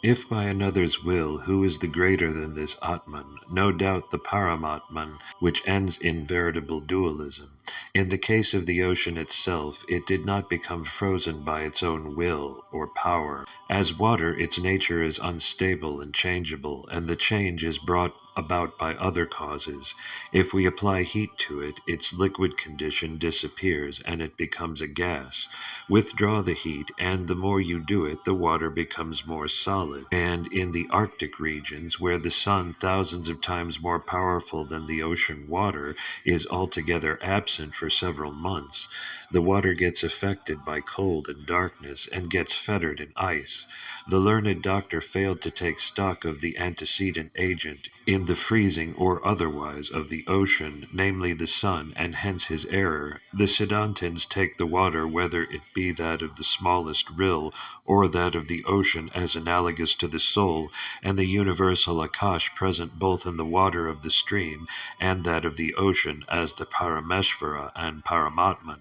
If by another's will, who is the greater than this Atman? No doubt the Paramatman, which ends in veritable dualism. In the case of the ocean itself, it did not become frozen by its own will or power. As water, its nature is unstable and changeable, and the change is brought about by other causes. If we apply heat to it, its liquid condition disappears and it becomes a gas. Withdraw the heat, and the more you do it, the water becomes more solid. And in the Arctic regions, where the sun, thousands of times more powerful than the ocean water, is altogether absent for several months, the water gets affected by cold and darkness and gets fettered in ice. The learned doctor failed to take stock of the antecedent agent in the freezing or otherwise of the ocean, namely the sun, and hence his error. The Siddhantins take the water, whether it be that of the smallest rill or that of the ocean, as analogous to the soul, and the universal Akash present both in the water of the stream and that of the ocean, as the Parameshvara and Paramatman.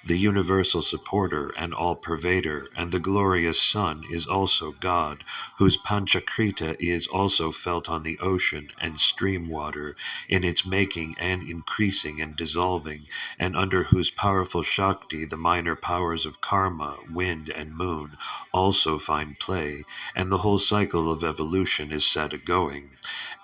The universal supporter and all-pervader, and the glorious sun is also God, whose Panchakrita is also felt on the ocean and stream water, in its making and increasing and dissolving, and under whose powerful Shakti the minor powers of karma, wind, and moon also find play, and the whole cycle of evolution is set a-going.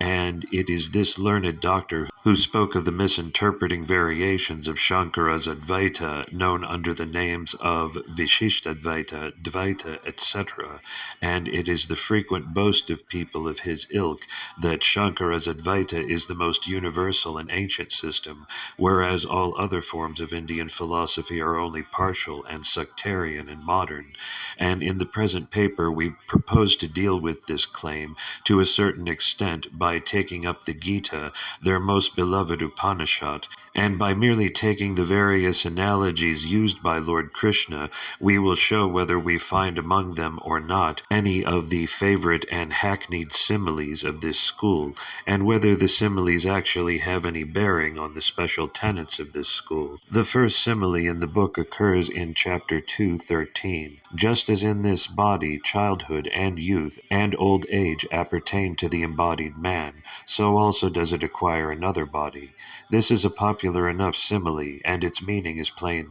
And it is this learned doctor who spoke of the misinterpreting variations of Shankara's Advaita, known under the names of Vishishtadvaita, Dvaita, etc., and it is the frequent boast of people of his ilk that Shankara's Advaita is the most universal and ancient system, whereas all other forms of Indian philosophy are only partial and sectarian and modern. And in the present paper we propose to deal with this claim to a certain extent by taking up the Gita, their most beloved Upanishad, and by merely taking the various analogies used by Lord Krishna, we will show whether we find among them or not any of the favorite and hackneyed similes of this school, and whether the similes actually have any bearing on the special tenets of this school. The first simile in the book occurs in chapter 2:13. Just as in this body, childhood and youth and old age appertain to the embodied man, so also does it acquire another body. This is a popular enough simile, and its meaning is plain,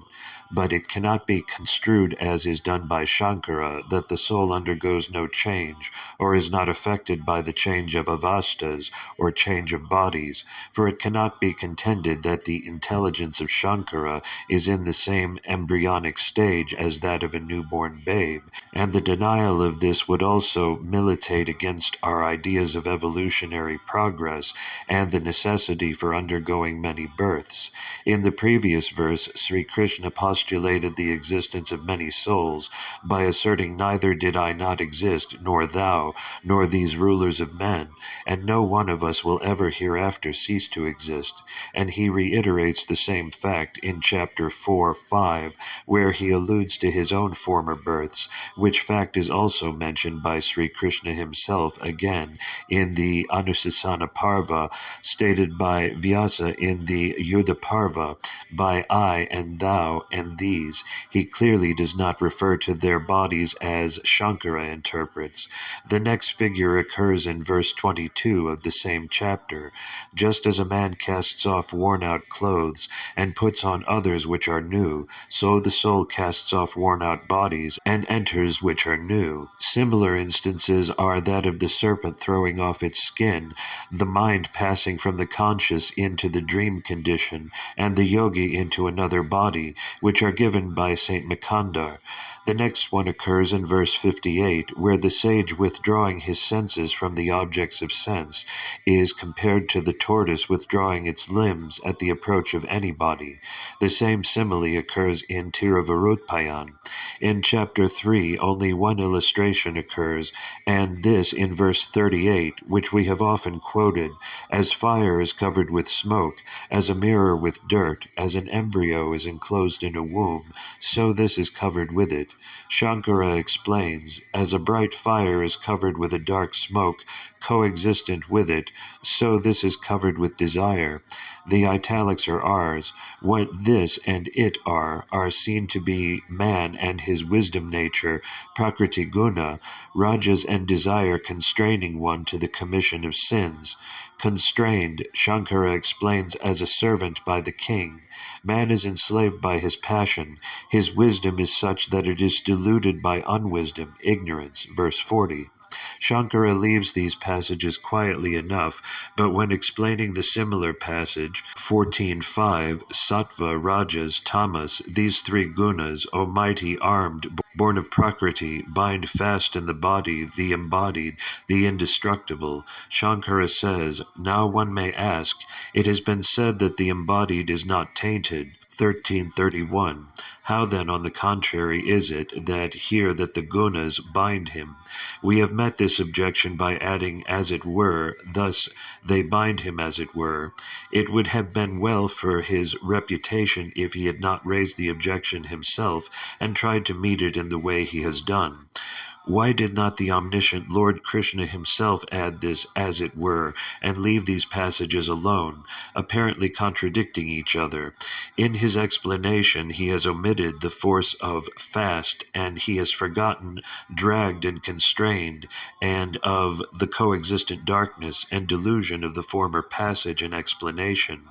but it cannot be construed as is done by Shankara, that the soul undergoes no change, or is not affected by the change of avastas, or change of bodies, for it cannot be contended that the intelligence of Shankara is in the same embryonic stage as that of a newborn babe, and the denial of this would also militate against our ideas of evolutionary progress and the necessity for undergoing many births. In the previous verse, Sri Krishna postulated the existence of many souls by asserting, "Neither did I not exist, nor thou, nor these rulers of men, and no one of us will ever hereafter cease to exist." And he reiterates the same fact in chapter 4:5, where he alludes to his own former births, which fact is also mentioned by Sri Krishna himself again in the Anusasana Parva, stated by Vyasa in the Yuddha Parva, by I and thou and these. He clearly does not refer to their bodies as Shankara interprets. The next figure occurs in verse 22 of the same chapter. Just as a man casts off worn-out clothes and puts on others which are new, so the soul casts off worn-out bodies and enters which are new. Similar instances are that of the serpent throwing off its skin, the mind passing from the conscious into the dream condition, and the yogi into another body, which are given by Saint Mikandar. The next one occurs in verse 58, where the sage withdrawing his senses from the objects of sense is compared to the tortoise withdrawing its limbs at the approach of any body. The same simile occurs in Tiruvarutpayan. In chapter 3, only one illustration occurs, and this in verse 38, which we have often quoted: "As fire is covered with smoke, as a mirror with dirt, as an embryo is enclosed in a womb, so this is covered with it. it. Shankara explains, as a bright fire is covered with a dark smoke coexistent with it, so this is covered with desire. The italics are ours. What this and it are seen to be man and his wisdom nature, prakriti guna, rajas and desire constraining one to the commission of sins. Constrained, Shankara explains, as a servant by the king. Man is enslaved by his passion. His wisdom is such that it is deluded by unwisdom, ignorance. Verse 40. Shankara leaves these passages quietly enough, but when explaining the similar passage, 14.5, Sattva, Rajas, Tamas, these three gunas, O mighty, armed, born of Prakriti, bind fast in the body, the embodied, the indestructible. Shankara says, now one may ask, it has been said that the embodied is not tainted. 1331. How then, on the contrary, is it that here that the gunas bind him? We have met this objection by adding as it were, thus they bind him as it were. It would have been well for his reputation if he had not raised the objection himself and tried to meet it in the way he has done. Why did not the omniscient Lord Krishna himself add this as it were, and leave these passages alone, apparently contradicting each other? In his explanation he has omitted the force of fast, and he has forgotten dragged and constrained, and of the coexistent darkness and delusion of the former passage and explanation.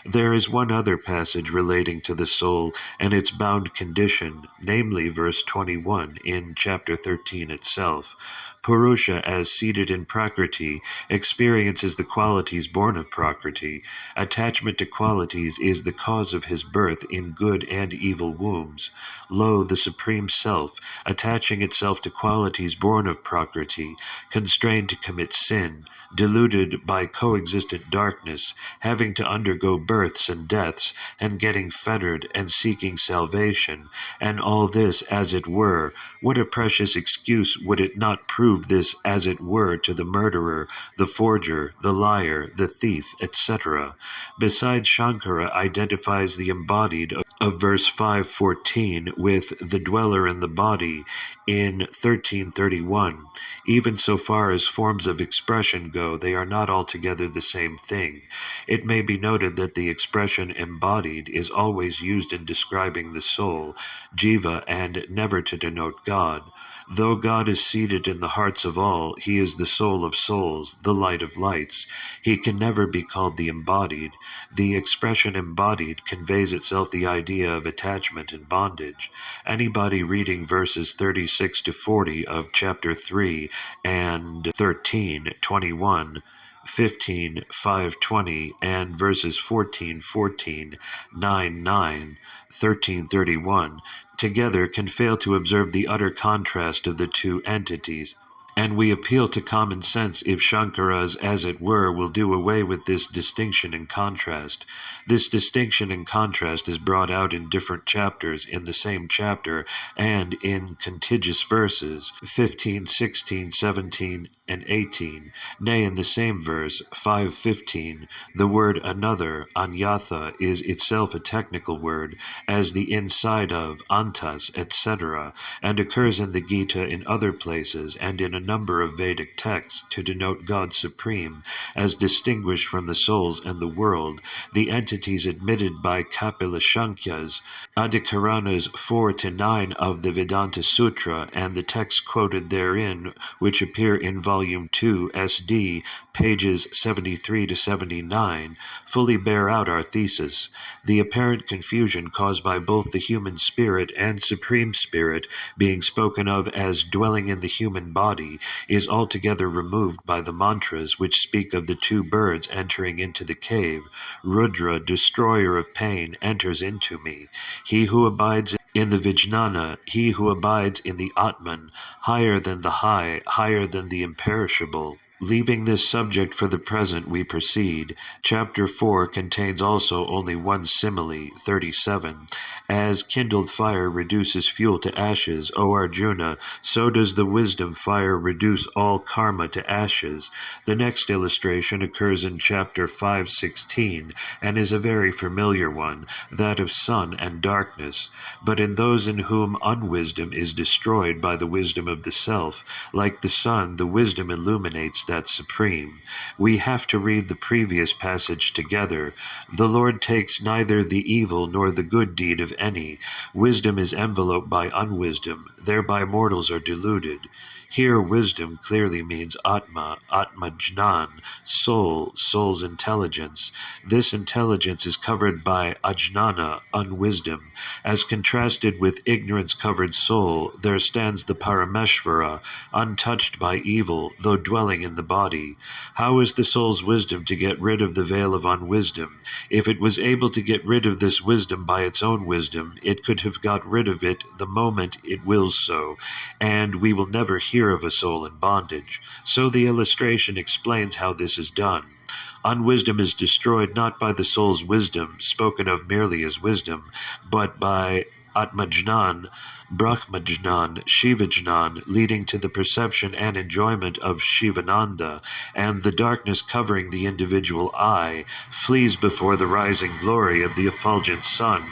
There is one other passage relating to the soul and its bound condition, namely verse 21 in chapter 13 itself. Purusha, as seated in Prakriti, experiences the qualities born of Prakriti. Attachment to qualities is the cause of his birth in good and evil wombs. Lo, the Supreme Self, attaching itself to qualities born of Prakriti, constrained to commit sin, deluded by coexistent darkness, having to undergo births and deaths, and getting fettered and seeking salvation, and all this as it were. What a precious excuse would it not prove this as it were to the murderer, the forger, the liar, the thief, etc. Besides, Shankara identifies the embodied of verse 5:14 with the dweller in the body in 1331. Even so far as forms of expression go, they are not altogether the same thing. It may be noted that the expression embodied is always used in describing the soul, jiva, and never to denote God. Though God is seated in the hearts of all, he is the soul of souls, the light of lights. He can never be called the embodied. The expression embodied conveys itself the idea of attachment and bondage. Anybody reading verses 36 to 40 of chapter 3 and 13:21, 15:5:20, and verses 14:14, 9:9, 13:31, together can fail to observe the utter contrast of the two entities. And we appeal to common sense if Shankara's as it were will do away with this distinction and contrast. This distinction and contrast is brought out in different chapters in the same chapter and in contiguous verses 15, 16, 17, and 18. Nay, in the same verse 5:15, the word another, anyatha, is itself a technical word, as the inside of, antas, etc., and occurs in the Gita in other places and in a number of Vedic texts to denote God supreme, as distinguished from the souls and the world, the entities admitted by Kapila Shankyas, Adhikaranas 4-9 of the Vedanta Sutra, and the texts quoted therein, which appear in Volume 2, SD, pages 73 to 79, fully bear out our thesis. The apparent confusion caused by both the human spirit and supreme spirit being spoken of as dwelling in the human body is altogether removed by the mantras which speak of the two birds entering into the cave. Rudra, destroyer of pain, enters into me. He who abides in the Vijnana, he who abides in the Atman, higher than the high, higher than the imperishable. Leaving this subject for the present, we proceed. Chapter 4 contains also only one simile, 37. As kindled fire reduces fuel to ashes, O Arjuna, so does the wisdom fire reduce all karma to ashes. The next illustration occurs in chapter 5:16, and is a very familiar one, that of sun and darkness. But in those in whom unwisdom is destroyed by the wisdom of the self, like the sun, the wisdom illuminates that supreme. We have to read the previous passage together. The Lord takes neither the evil nor the good deed of any. Wisdom is enveloped by unwisdom, thereby mortals are deluded. Here wisdom clearly means Atma, Atmajnan, soul, soul's intelligence. This intelligence is covered by Ajnana, unwisdom. As contrasted with ignorance-covered soul, there stands the Parameshvara, untouched by evil, though dwelling in the body. How is the soul's wisdom to get rid of the veil of unwisdom? If it was able to get rid of this wisdom by its own wisdom, it could have got rid of it the moment it wills so, and we will never hear of a soul in bondage. So the illustration explains how this is done. Unwisdom is destroyed not by the soul's wisdom, spoken of merely as wisdom, but by Atmajnan, Brahmajnan, Shivajnan, leading to the perception and enjoyment of Shivananda, and the darkness covering the individual eye flees before the rising glory of the effulgent sun.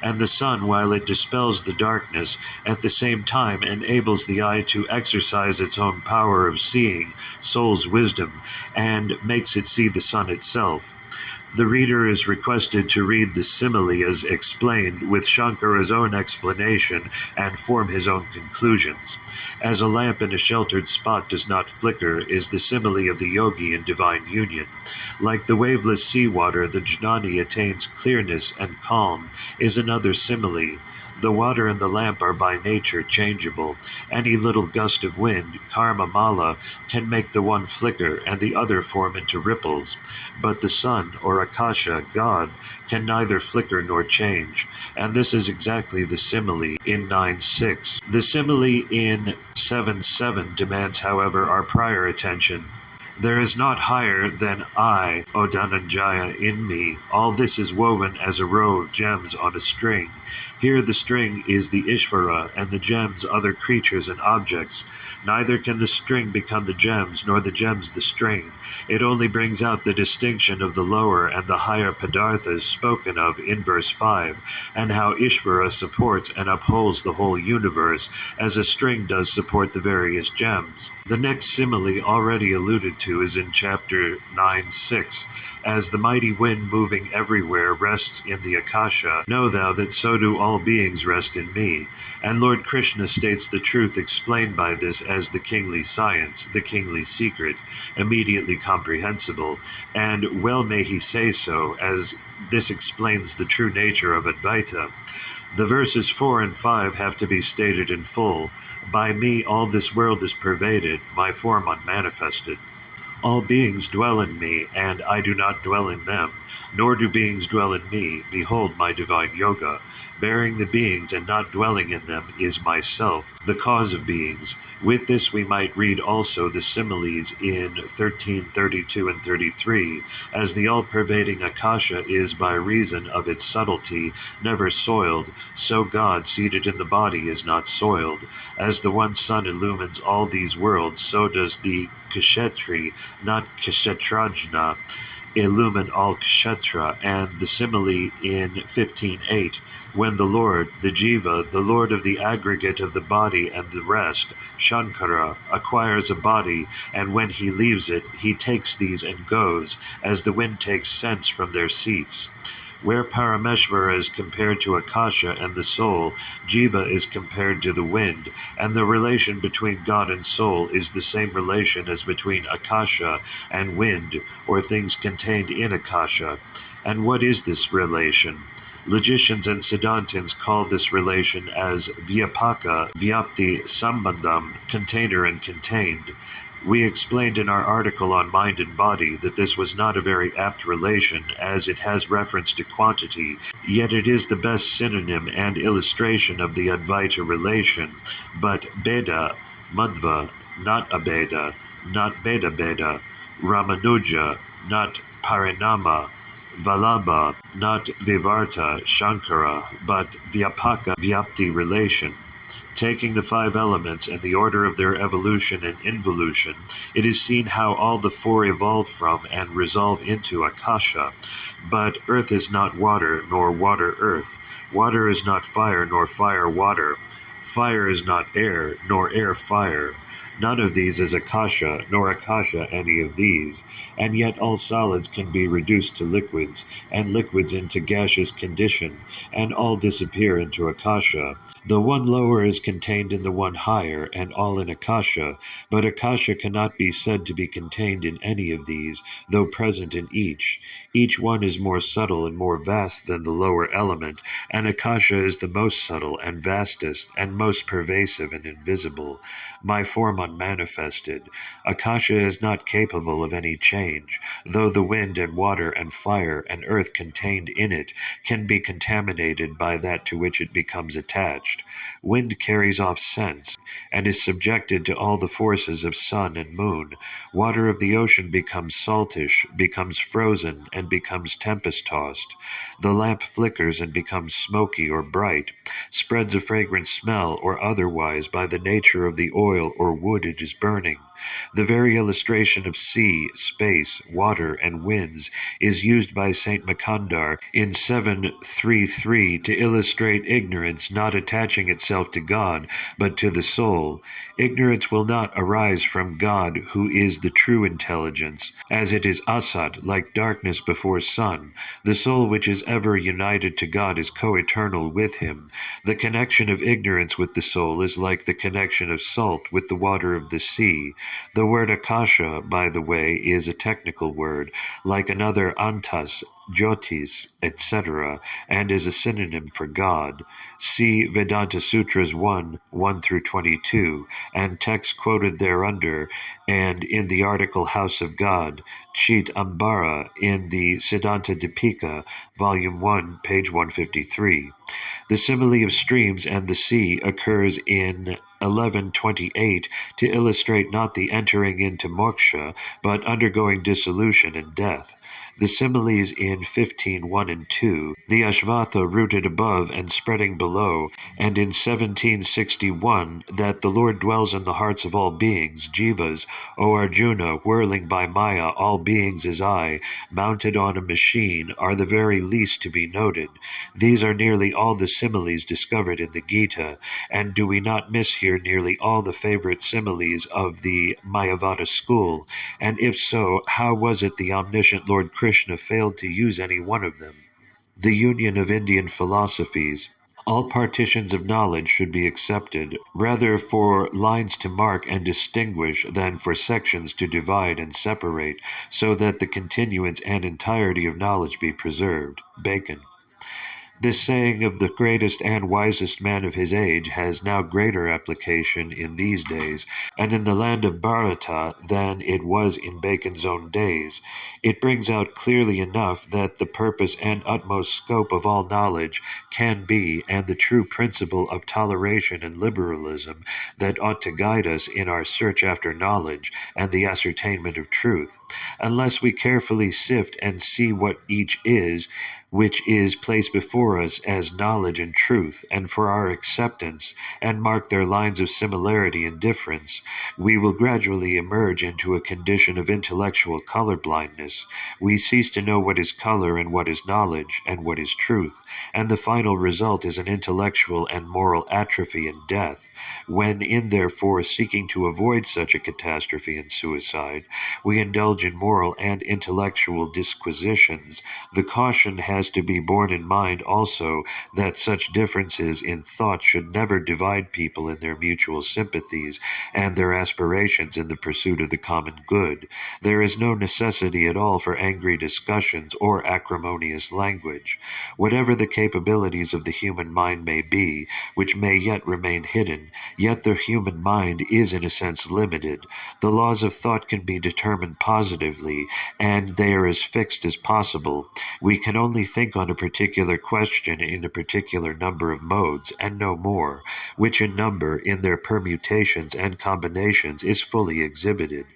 And the sun, while it dispels the darkness, at the same time enables the eye to exercise its own power of seeing, soul's wisdom, and makes it see the sun itself. The reader is requested to read the simile as explained, with Shankara's own explanation, and form his own conclusions. As a lamp in a sheltered spot does not flicker, is the simile of the yogi in divine union. Like the waveless seawater, the jnani attains clearness and calm, is another simile. The water and the lamp are by nature changeable. Any little gust of wind, karma mala, can make the one flicker and the other form into ripples. But the sun, or akasha, God, can neither flicker nor change. And this is exactly the simile in 9.6. The simile in 7.7 demands, however, our prior attention. There is not higher than I, O Dhananjaya, in me. All this is woven as a row of gems on a string. Here the string is the Ishvara, and the gems other creatures and objects. Neither can the string become the gems, nor the gems the string. It only brings out the distinction of the lower and the higher padarthas spoken of in verse 5, and how Ishvara supports and upholds the whole universe, as a string does support the various gems. The next simile already alluded to is in chapter 9.6. As the mighty wind moving everywhere rests in the Akasha, know thou that so do all beings rest in me. And Lord Krishna states the truth explained by this as the kingly science, the kingly secret, immediately comprehensible, and well may he say so, as this explains the true nature of Advaita. The verses 4 and 5 have to be stated in full. By me all this world is pervaded, my form unmanifested. All beings dwell in me, and I do not dwell in them, nor do beings dwell in me. Behold my divine yoga. Bearing the beings and not dwelling in them is myself, the cause of beings. With this we might read also the similes in 13:32 and 33, as the all-pervading Akasha is by reason of its subtlety never soiled, so God seated in the body is not soiled. As the one sun illumines all these worlds, so does the Kshetri, not Kshetrajna, illumine all Kshetra. And the simile in 15:8, when the Lord, the Jiva, the Lord of the aggregate of the body and the rest, Shankara, acquires a body, and when he leaves it, he takes these and goes, as the wind takes scents from their seats. Where Parameshvara is compared to Akasha and the soul, Jiva is compared to the wind, and the relation between God and soul is the same relation as between Akasha and wind, or things contained in Akasha. And what is this relation? Logicians and Siddhantins call this relation as Vyapaka, Vyapti Sambandham, container and contained. We explained in our article on mind and body that this was not a very apt relation, as it has reference to quantity, yet it is the best synonym and illustration of the Advaita relation. But Beda, Madhva, not Abheda, not Beda Beda, Ramanuja, not Parinama, Vallabha, not Vivarta, Shankara, but Vyapaka, Vyapti relation. Taking the five elements and the order of their evolution and involution, it is seen how all the four evolve from and resolve into Akasha. But earth is not water, nor water earth. Water is not fire, nor fire water. Fire is not air, nor air fire. None of these is Akasha, nor Akasha any of these, and yet all solids can be reduced to liquids, and liquids into gaseous condition, and all disappear into Akasha. The one lower is contained in the one higher, and all in Akasha, but Akasha cannot be said to be contained in any of these, though present in each. Each one is more subtle and more vast than the lower element, and Akasha is the most subtle and vastest, and most pervasive and invisible. My form unmanifested. Akasha is not capable of any change, though the wind and water and fire and earth contained in it can be contaminated by that to which it becomes attached. Wind carries off scents, and is subjected to all the forces of sun and moon. Water of the ocean becomes saltish, becomes frozen, and becomes tempest-tossed. The lamp flickers and becomes smoky or bright, spreads a fragrant smell or otherwise by the nature of the oil or wood it is burning. The very illustration of sea, space, water, and winds is used by Saint Makandar in 733 to illustrate ignorance not attaching itself to God, but to the soul. Ignorance will not arise from God, who is the true intelligence, as it is asat, like darkness before sun. The soul which is ever united to God is co-eternal with him. The connection of ignorance with the soul is like the connection of salt with the water of the sea. The word Akasha, by the way, is a technical word, like another Antas, Jyotis, etc., and is a synonym for God. See Vedanta Sutras 1 through 22, and texts quoted thereunder, and in the article House of God, Chit Ambara, in the Siddhanta Dipika, Volume 1, page 153. The simile of streams and the sea occurs in 1128 to illustrate not the entering into moksha, but undergoing dissolution and death. The similes in 15:1 and 2, the Ashvatha rooted above and spreading below, and in 1761 that the Lord dwells in the hearts of all beings, jivas, O Arjuna, whirling by Maya all beings as I, mounted on a machine, are the very least to be noted. These are nearly all the similes discovered in the Gita, and do we not miss here nearly all the favorite similes of the Mayavada school? And if so, how was it the omniscient Lord Krishna failed to use any one of them? The union of Indian philosophies. All partitions of knowledge should be accepted, rather for lines to mark and distinguish than for sections to divide and separate, so that the continuance and entirety of knowledge be preserved. Bacon. This saying of the greatest and wisest man of his age has now greater application in these days, and in the land of Bharata, than it was in Bacon's own days. It brings out clearly enough that the purpose and utmost scope of all knowledge can be, and the true principle of toleration and liberalism that ought to guide us in our search after knowledge and the ascertainment of truth. Unless we carefully sift and see what each is, which is placed before us as knowledge and truth, and for our acceptance, and mark their lines of similarity and difference, we will gradually emerge into a condition of intellectual color-blindness. We cease to know what is color and what is knowledge and what is truth, and the final result is an intellectual and moral atrophy and death. When in therefore seeking to avoid such a catastrophe and suicide, we indulge in moral and intellectual disquisitions, the caution has to be borne in mind also that such differences in thought should never divide people in their mutual sympathies and their aspirations in the pursuit of the common good. There is no necessity at all for angry discussions or acrimonious language. Whatever the capabilities of the human mind may be, which may yet remain hidden, yet the human mind is in a sense limited. The laws of thought can be determined positively, and they are as fixed as possible. We can only think on a particular question in a particular number of modes, and no more, which in number, in their permutations and combinations, is fully exhibited.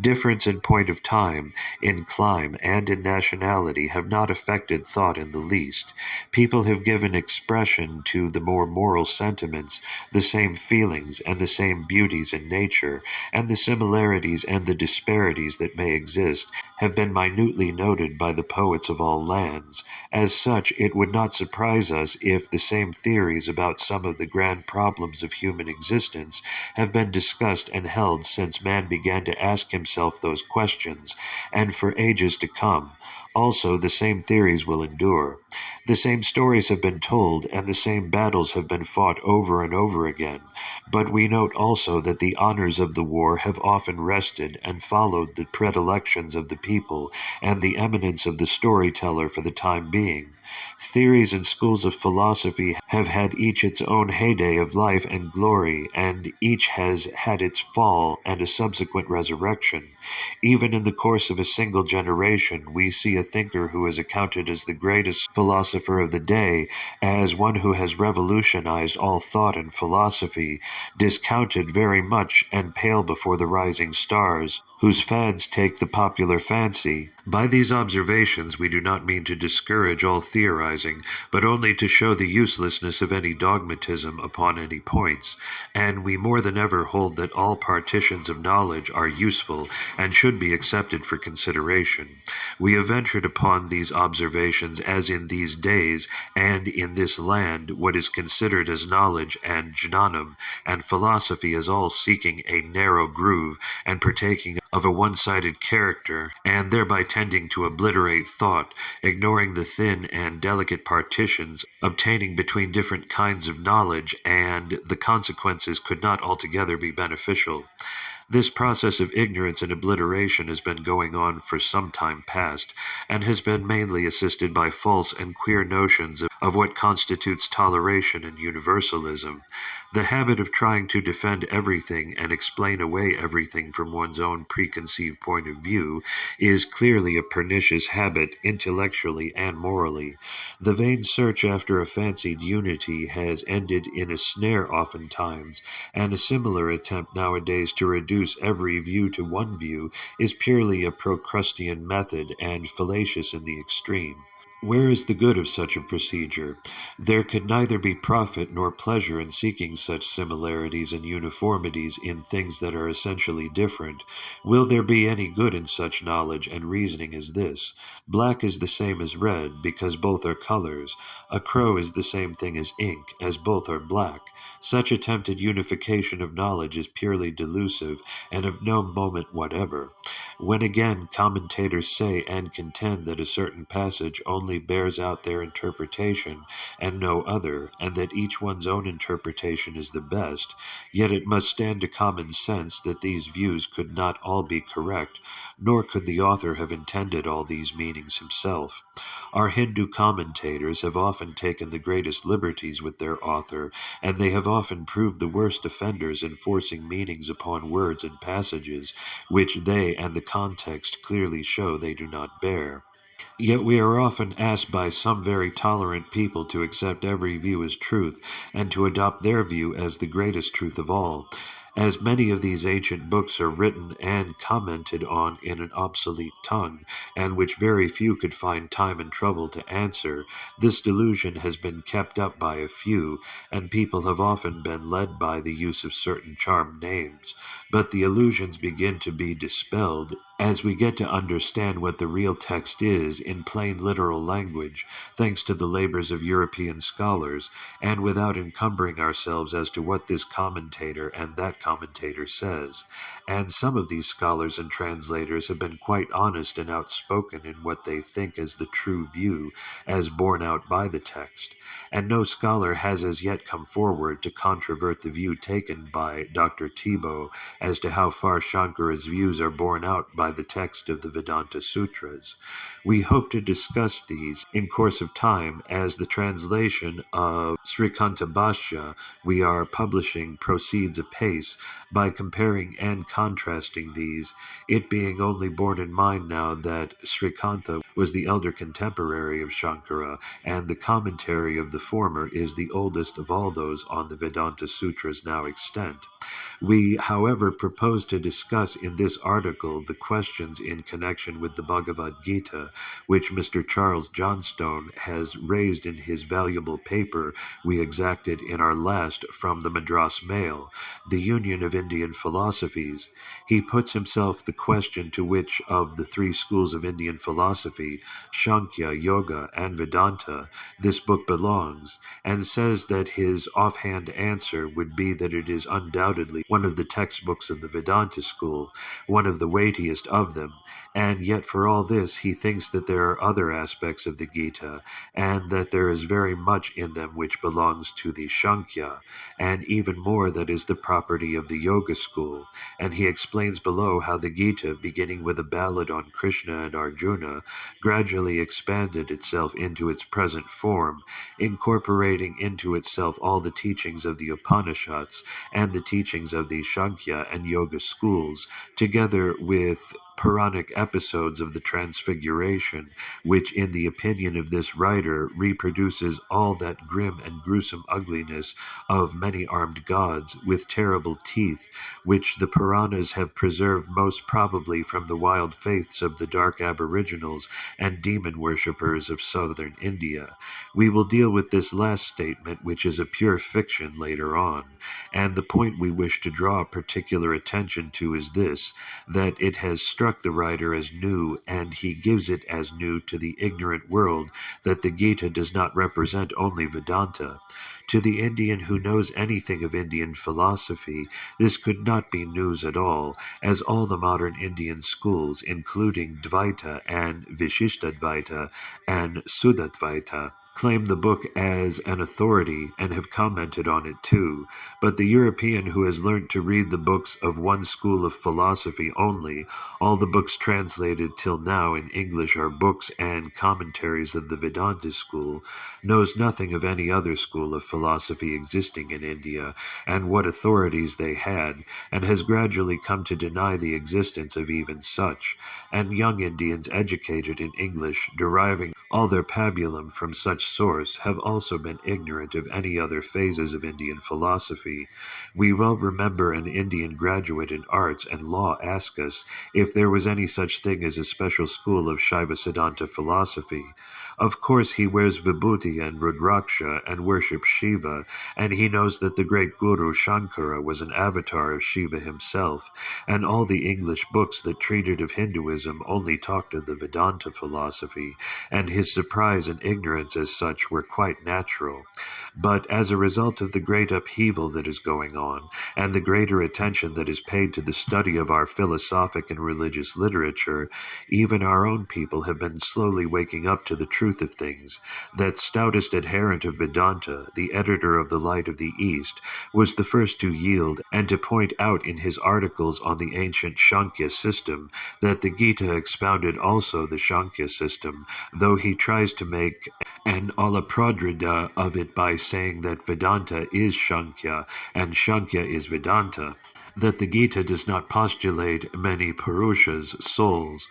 Difference in point of time, in clime, and in nationality have not affected thought in the least. People have given expression to the more moral sentiments, the same feelings, and the same beauties in nature, and the similarities and the disparities that may exist have been minutely noted by the poets of all lands. As such, it would not surprise us if the same theories about some of the grand problems of human existence have been discussed and held since man began to ask himself those questions, and for ages to come. Also, the same theories will endure. The same stories have been told, and the same battles have been fought over and over again. But we note also that the honors of the war have often rested and followed the predilections of the people and the eminence of the storyteller for the time being. Theories and schools of philosophy have had each its own heyday of life and glory, and each has had its fall and a subsequent resurrection. Even in the course of a single generation, we see a thinker who is accounted as the greatest philosopher of the day, as one who has revolutionized all thought and philosophy, discounted very much and pale before the rising stars, whose fads take the popular fancy. By these observations we do not mean to discourage all theorizing, but only to show the uselessness of any dogmatism upon any points, and we more than ever hold that all partitions of knowledge are useful and should be accepted for consideration. We have ventured upon these observations as in these days and in this land what is considered as knowledge and jnanam, and philosophy as all seeking a narrow groove and partaking of a one-sided character, and thereby tending to obliterate thought, ignoring the thin and delicate partitions obtaining between different kinds of knowledge, and the consequences could not altogether be beneficial. This process of ignorance and obliteration has been going on for some time past, and has been mainly assisted by false and queer notions of what constitutes toleration and universalism. The habit of trying to defend everything and explain away everything from one's own preconceived point of view is clearly a pernicious habit intellectually and morally. The vain search after a fancied unity has ended in a snare oftentimes, and a similar attempt nowadays to reduce every view to one view is purely a Procrustean method and fallacious in the extreme. Where is the good of such a procedure? There could neither be profit nor pleasure in seeking such similarities and uniformities in things that are essentially different. Will there be any good in such knowledge and reasoning as this? Black is the same as red, because both are colors. A crow is the same thing as ink, as both are black. Such attempted unification of knowledge is purely delusive and of no moment whatever. When again commentators say and contend that a certain passage only bears out their interpretation and no other, and that each one's own interpretation is the best, yet it must stand to common sense that these views could not all be correct, nor could the author have intended all these meanings himself. Our Hindu commentators have often taken the greatest liberties with their author, and they have often proved the worst offenders in forcing meanings upon words and passages, which they and the context clearly show they do not bear. Yet we are often asked by some very tolerant people to accept every view as truth, and to adopt their view as the greatest truth of all. As many of these ancient books are written and commented on in an obsolete tongue, and which very few could find time and trouble to answer, this delusion has been kept up by a few, and people have often been led by the use of certain charmed names. But the illusions begin to be dispelled as we get to understand what the real text is in plain literal language, thanks to the labors of European scholars, and without encumbering ourselves as to what this commentator and that commentator says. And some of these scholars and translators have been quite honest and outspoken in what they think as the true view, as borne out by the text. And no scholar has as yet come forward to controvert the view taken by Dr. Thibault as to how far Shankara's views are borne out by the text of the Vedanta Sutras. We hope to discuss these in course of time, as the translation of Srikanta Bhashya we are publishing proceeds apace by comparing and contrasting these, it being only borne in mind now that Srikanta was the elder contemporary of Shankara, and the commentary of the former is the oldest of all those on the Vedanta Sutras now extant. We, however, propose to discuss in this article the questions in connection with the Bhagavad Gita, which Mr. Charles Johnstone has raised in his valuable paper we exacted in our last from the Madras Mail, The Union of Indian Philosophies. He puts himself the question to which of the three schools of Indian philosophy, Sankhya, Yoga, and Vedanta, this book belongs, and says that his offhand answer would be that it is undoubtedly one of the textbooks of the Vedanta school, one of the weightiest of them, and yet for all this he thinks that there are other aspects of the Gita, and that there is very much in them which belongs to the Sankhya, and even more that is the property of the Yoga school, and he explains below how the Gita, beginning with a ballad on Krishna and Arjuna, gradually expanded itself into its present form, incorporating into itself all the teachings of the Upanishads and the teachings of the Sankhya and Yoga schools, together with Puranic episodes of the Transfiguration, which, in the opinion of this writer, reproduces all that grim and gruesome ugliness of many-armed gods with terrible teeth, which the Puranas have preserved most probably from the wild faiths of the dark aboriginals and demon worshippers of southern India. We will deal with this last statement, which is a pure fiction, later on, and the point we wish to draw particular attention to is this, that it has struck the writer as new, and he gives it as new to the ignorant world, that the Gita does not represent only Vedanta. To the Indian who knows anything of Indian philosophy, this could not be news at all, as all the modern Indian schools, including Dvaita and Vishishtadvaita and Suddhadvaita, claim the book as an authority and have commented on it too, but the European who has learnt to read the books of one school of philosophy only, all the books translated till now in English are books and commentaries of the Vedanta school, knows nothing of any other school of philosophy existing in India, and what authorities they had, and has gradually come to deny the existence of even such, and young Indians educated in English, deriving all their pabulum from such source, have also been ignorant of any other phases of Indian philosophy. We well remember an Indian graduate in arts and law asked us if there was any such thing as a special school of Saiva Siddhanta philosophy. Of course he wears vibhuti and rudraksha and worships Shiva, and he knows that the great Guru Shankara was an avatar of Shiva himself, and all the English books that treated of Hinduism only talked of the Vedanta philosophy, and his surprise and ignorance as such were quite natural. But as a result of the great upheaval that is going on, and the greater attention that is paid to the study of our philosophic and religious literature, even our own people have been slowly waking up to the truth of things. That stoutest adherent of Vedanta, the editor of the Light of the East, was the first to yield and to point out in his articles on the ancient Sankhya system that the Gita expounded also the Sankhya system, though he tries to make an alapradrida of it by saying that Vedanta is Sankhya and Sankhya is Vedanta, that the Gita does not postulate many Purushas, souls.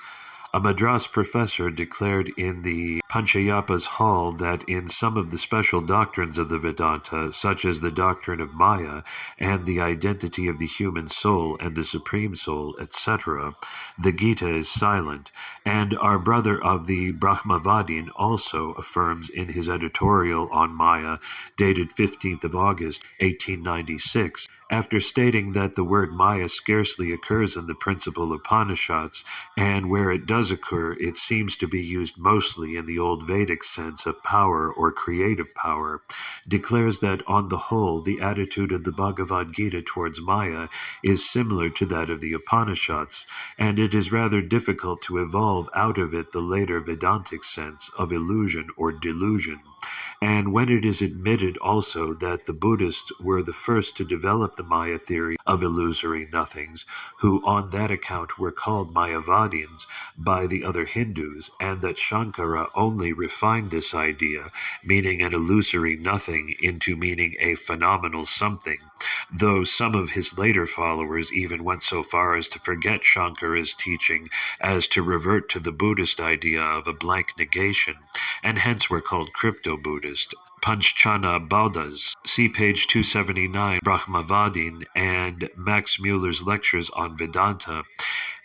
A Madras professor declared in the Panchayapa's hall that in some of the special doctrines of the Vedanta, such as the doctrine of Maya and the identity of the human soul and the supreme soul, etc., the Gita is silent, and our brother of the Brahmavadin also affirms in his editorial on Maya, dated 15th of August, 1896, after stating that the word Maya scarcely occurs in the principal Upanishads, and where it does occur, it seems to be used mostly in the old Vedic sense of power or creative power, declares that on the whole the attitude of the Bhagavad Gita towards Maya is similar to that of the Upanishads, and it is rather difficult to evolve out of it the later Vedantic sense of illusion or delusion. And when it is admitted also that the Buddhists were the first to develop the Maya theory of illusory nothings, who on that account were called Mayavadins by the other Hindus, and that Shankara only refined this idea, meaning an illusory nothing, into meaning a phenomenal something, though some of his later followers even went so far as to forget Shankara's teaching as to revert to the Buddhist idea of a blank negation, and hence were called crypto-Buddhist. Panchchana Baudas, see page 279, Brahmavadin, and Max Muller's lectures on Vedanta,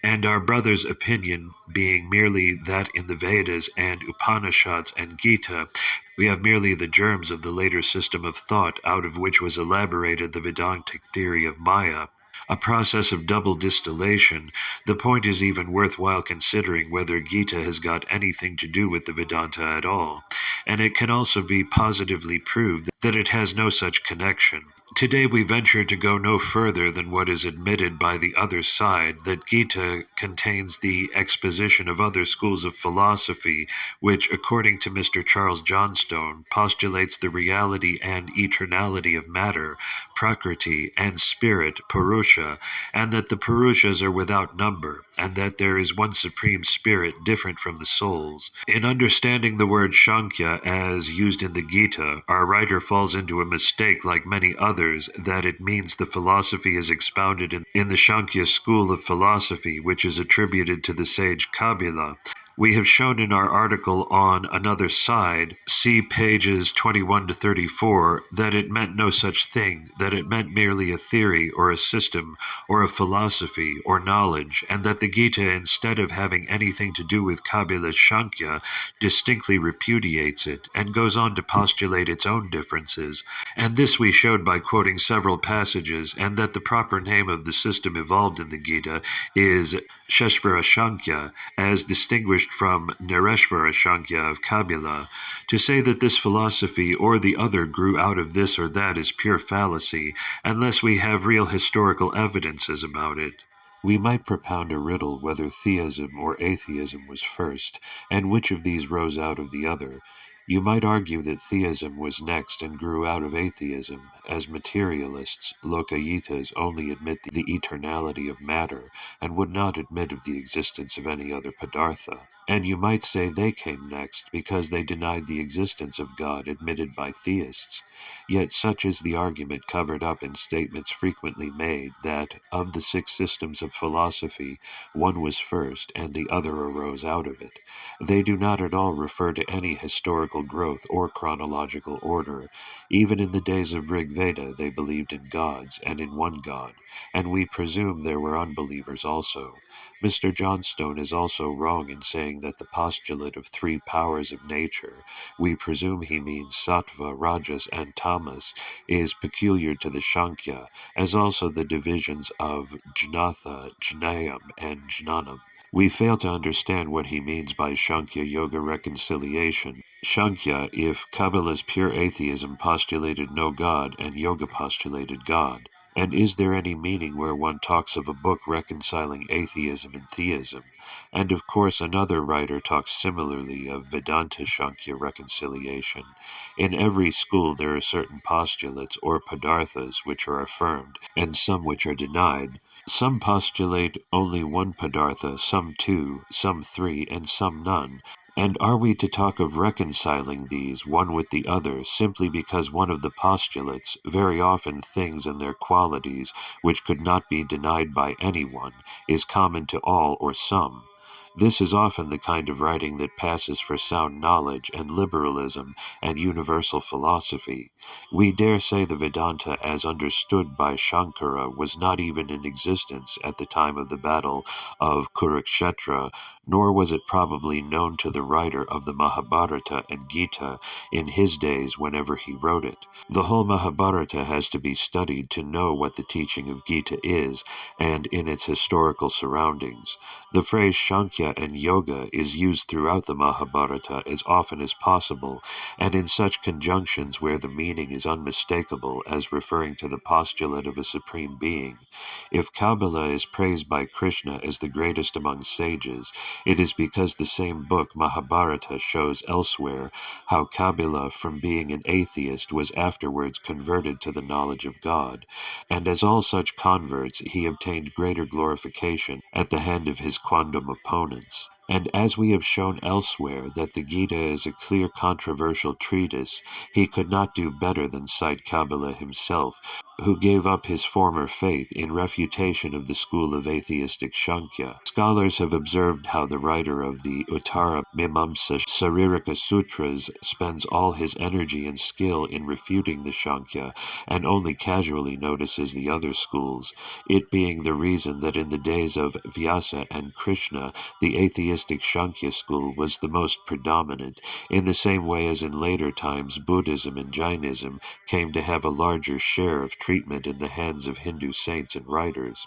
and our brother's opinion being merely that in the Vedas and Upanishads and Gita, we have merely the germs of the later system of thought out of which was elaborated the Vedantic theory of Maya, a process of double distillation. The point is even worthwhile considering whether Gita has got anything to do with the Vedanta at all, and it can also be positively proved that it has no such connection. Today we venture to go no further than what is admitted by the other side, that Gita contains the exposition of other schools of philosophy, which, according to Mr. Charles Johnstone, postulates the reality and eternality of matter, prakriti, and spirit, purusha, and that the purushas are without number, and that there is one supreme spirit different from the souls. In understanding the word Sankhya as used in the Gita, our writer falls into a mistake like many others, that it means the philosophy is expounded in the Sankhya school of philosophy, which is attributed to the sage Kabila. We have shown in our article on Another Side, see pages 21 to 34, that it meant no such thing, that it meant merely a theory or a system or a philosophy or knowledge, and that the Gita, instead of having anything to do with Kabila's Sankhya, distinctly repudiates it and goes on to postulate its own differences. And this we showed by quoting several passages, and that the proper name of the system evolved in the Gita is Sheshvara Sankhya, as distinguished from Nareshvara Sankhya of Kabila. To say that this philosophy or the other grew out of this or that is pure fallacy, unless we have real historical evidences about it. We might propound a riddle whether theism or atheism was first, and which of these rose out of the other. You might argue that theism was next and grew out of atheism, as materialists, Lokayitas, only admit the eternality of matter, and would not admit of the existence of any other padartha. And you might say they came next, because they denied the existence of God admitted by theists. Yet such is the argument covered up in statements frequently made, that, of the 6 systems of philosophy, one was first, and the other arose out of it. They do not at all refer to any historical growth or chronological order. Even in the days of Rig Veda they believed in gods, and in one God, and we presume there were unbelievers also. Mr. Johnstone is also wrong in saying that the postulate of 3 powers of nature, we presume he means sattva, rajas, and tamas, is peculiar to the Sankhya, as also the divisions of jnatha, jnayam, and jnanam. We fail to understand what he means by Sankhya Yoga reconciliation. Sankhya, if Kabila's pure atheism postulated no God and Yoga postulated God. And is there any meaning where one talks of a book reconciling atheism and theism? And of course another writer talks similarly of Vedanta Sankhya reconciliation. In every school there are certain postulates or padarthas which are affirmed, and some which are denied. Some postulate only one padartha, some 2, some 3, and some none. And are we to talk of reconciling these one with the other simply because one of the postulates, very often things and their qualities which could not be denied by anyone, is common to all or some? This is often the kind of writing that passes for sound knowledge and liberalism and universal philosophy. We dare say the Vedanta as understood by Shankara was not even in existence at the time of the battle of Kurukshetra, nor was it probably known to the writer of the Mahabharata and Gita in his days whenever he wrote it. The whole Mahabharata has to be studied to know what the teaching of Gita is, and in its historical surroundings. The phrase Sankhya Kriya and Yoga is used throughout the Mahabharata as often as possible, and in such conjunctions where the meaning is unmistakable as referring to the postulate of a supreme being. If Kabbalah is praised by Krishna as the greatest among sages, it is because the same book, Mahabharata, shows elsewhere how Kabbalah, from being an atheist, was afterwards converted to the knowledge of God, and as all such converts, he obtained greater glorification at the hand of his quondam opponents. And as we have shown elsewhere that the Gita is a clear controversial treatise, he could not do better than cite Kabbalah himself, who gave up his former faith in refutation of the school of atheistic Shankya. Scholars have observed how the writer of the Uttara Mimamsa Saririka Sutras spends all his energy and skill in refuting the Shankya, and only casually notices the other schools, it being the reason that in the days of Vyasa and Krishna, the atheistic Shankya school was the most predominant, in the same way as in later times Buddhism and Jainism came to have a larger share of treatment in the hands of Hindu saints and writers.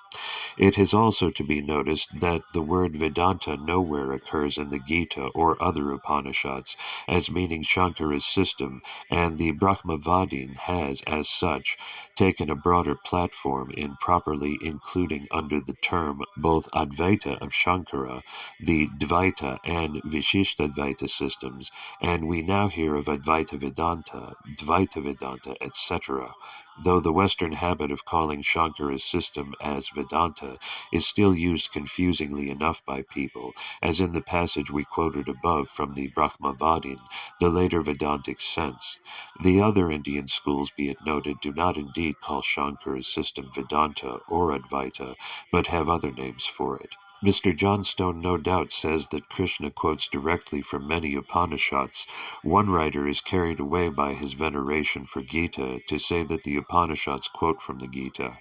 It is also to be noticed that the word Vedanta nowhere occurs in the Gita or other Upanishads as meaning Shankara's system, and the Brahmavadin has, as such, taken a broader platform in properly including under the term both Advaita of Shankara, the Dvaita and Vishishtadvaita systems, and we now hear of Advaita Vedanta, Dvaita Vedanta, etc., though the Western habit of calling Shankara's system as Vedanta is still used confusingly enough by people, as in the passage we quoted above from the Brahmavadin, the later Vedantic sense. The other Indian schools, be it noted, do not indeed call Shankara's system Vedanta or Advaita, but have other names for it. Mr. Johnstone no doubt says that Krishna quotes directly from many Upanishads. One writer is carried away by his veneration for Gita to say that the Upanishads quote from the Gita,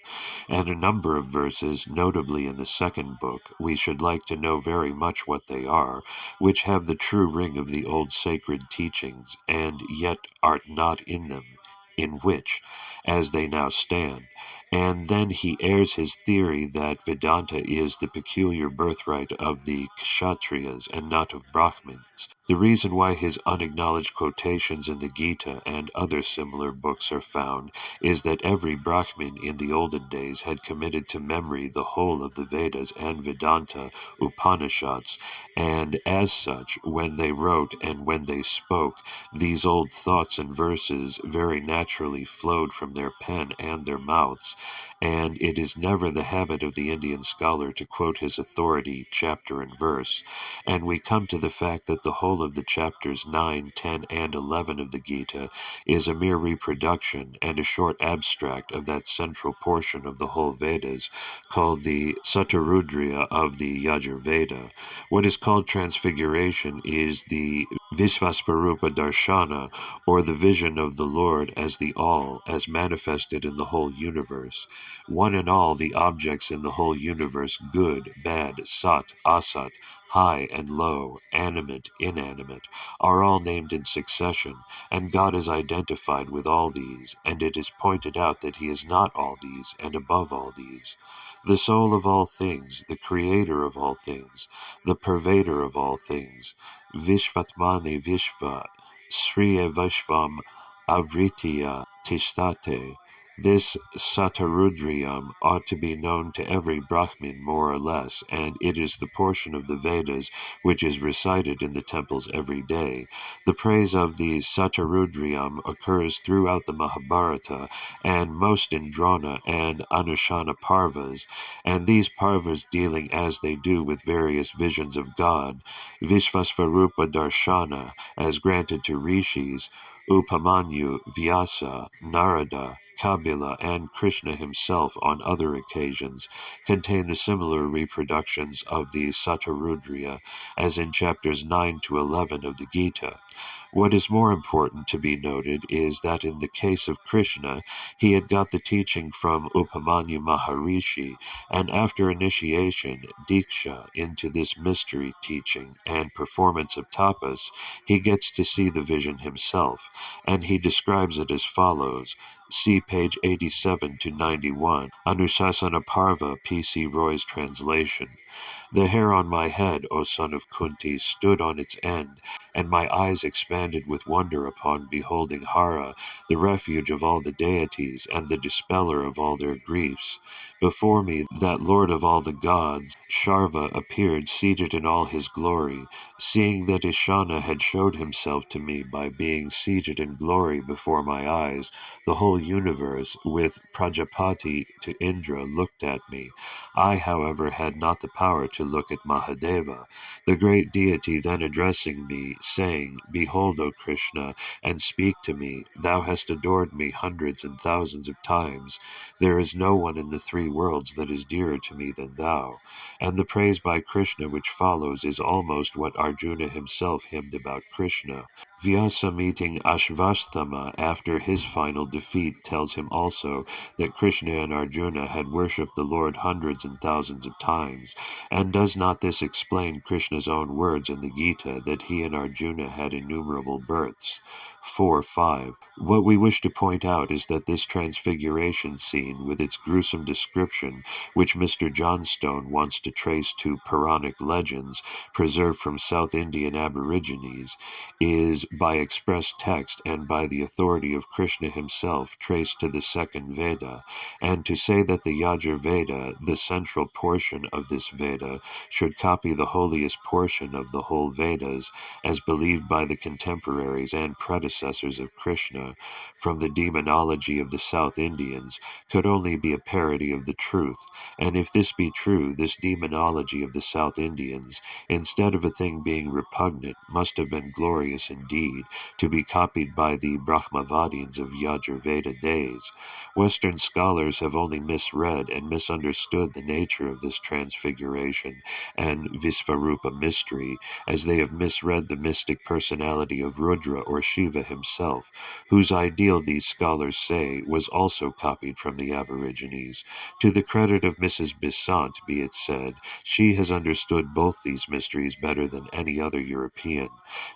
and a number of verses, notably in the second book, we should like to know very much what they are, which have the true ring of the old sacred teachings, and yet art not in them, in which, as they now stand, and then he airs his theory that Vedanta is the peculiar birthright of the Kshatriyas and not of Brahmins. The reason why his unacknowledged quotations in the Gita and other similar books are found is that every Brahmin in the olden days had committed to memory the whole of the Vedas and Vedanta Upanishads, and as such, when they wrote and when they spoke, these old thoughts and verses very naturally flowed from their pen and their mouths, and it is never the habit of the Indian scholar to quote his authority chapter and verse, and we come to the fact that the whole of the chapters 9, 10, and 11 of the Gita is a mere reproduction and a short abstract of that central portion of the whole Vedas called the Satarudriya of the Yajurveda. What is called transfiguration is the Visvasvarupa Darshana, or the vision of the Lord as the All, as manifested in the whole universe. One and all the objects in the whole universe, good, bad, sat, asat, high and low, animate, inanimate, are all named in succession, and God is identified with all these, and it is pointed out that he is not all these and above all these. The soul of all things, the creator of all things, the pervader of all things, Vishvatmani Vishva, Sriya Vishvam Avritya Tishtate. This Satarudriyam ought to be known to every Brahmin more or less, and it is the portion of the Vedas which is recited in the temples every day. The praise of the Satarudriyam occurs throughout the Mahabharata, and most in Drona and Anushana Parvas, and these Parvas dealing as they do with various visions of God, Vishvasvarupa Darshana, as granted to rishis, Upamanyu, Vyasa, Narada, Kabila, and Krishna himself on other occasions contain the similar reproductions of the Satarudriya as in chapters 9 to 11 of the Gita. What is more important to be noted is that in the case of Krishna, he had got the teaching from Upamanyu Maharishi, and after initiation, Diksha, into this mystery teaching and performance of tapas, he gets to see the vision himself, and he describes it as follows. See page 87 to 91, Anusasana Parva, P.C. Roy's translation. The hair on my head, O son of Kunti, stood on its end, and my eyes expanded with wonder upon beholding Hara, the refuge of all the deities, and the dispeller of all their griefs. Before me, that lord of all the gods, Sharva, appeared seated in all his glory. Seeing that Ishana had showed himself to me by being seated in glory before my eyes, the whole universe, with Prajapati to Indra, looked at me. I, however, had not the power to look at Mahadeva. The great deity then addressing me, saying, Behold, O Krishna, and speak to me. Thou hast adored me hundreds and thousands of times. There is no one in the three worlds that is dearer to me than thou. And the praise by Krishna which follows is almost what Arjuna himself hymned about Krishna. Vyasa meeting Ashvasthama after his final defeat tells him also that Krishna and Arjuna had worshipped the Lord hundreds and thousands of times. And does not this explain Krishna's own words in the Gita that he and Arjuna had innumerable births? 4.5. What we wish to point out is that this transfiguration scene, with its gruesome description, which Mr. Johnstone wants to trace to Puranic legends preserved from South Indian aborigines, is by express text and by the authority of Krishna himself traced to the second Veda, and to say that the Yajurveda, the central portion of this Veda, should copy the holiest portion of the whole Vedas, as believed by the contemporaries and predecessors of Krishna, from the demonology of the South Indians, could only be a parody of the truth. And if this be true, this demonology of the South Indians, instead of a thing being repugnant, must have been glorious indeed, to be copied by the Brahmavadins of Yajurveda days. Western scholars have only misread and misunderstood the nature of this transfiguration and Visvarupa mystery, as they have misread the mystic personality of Rudra or Shiva himself, whose ideal, these scholars say, was also copied from the Aborigines. To the credit of Mrs. Besant, be it said, she has understood both these mysteries better than any other European.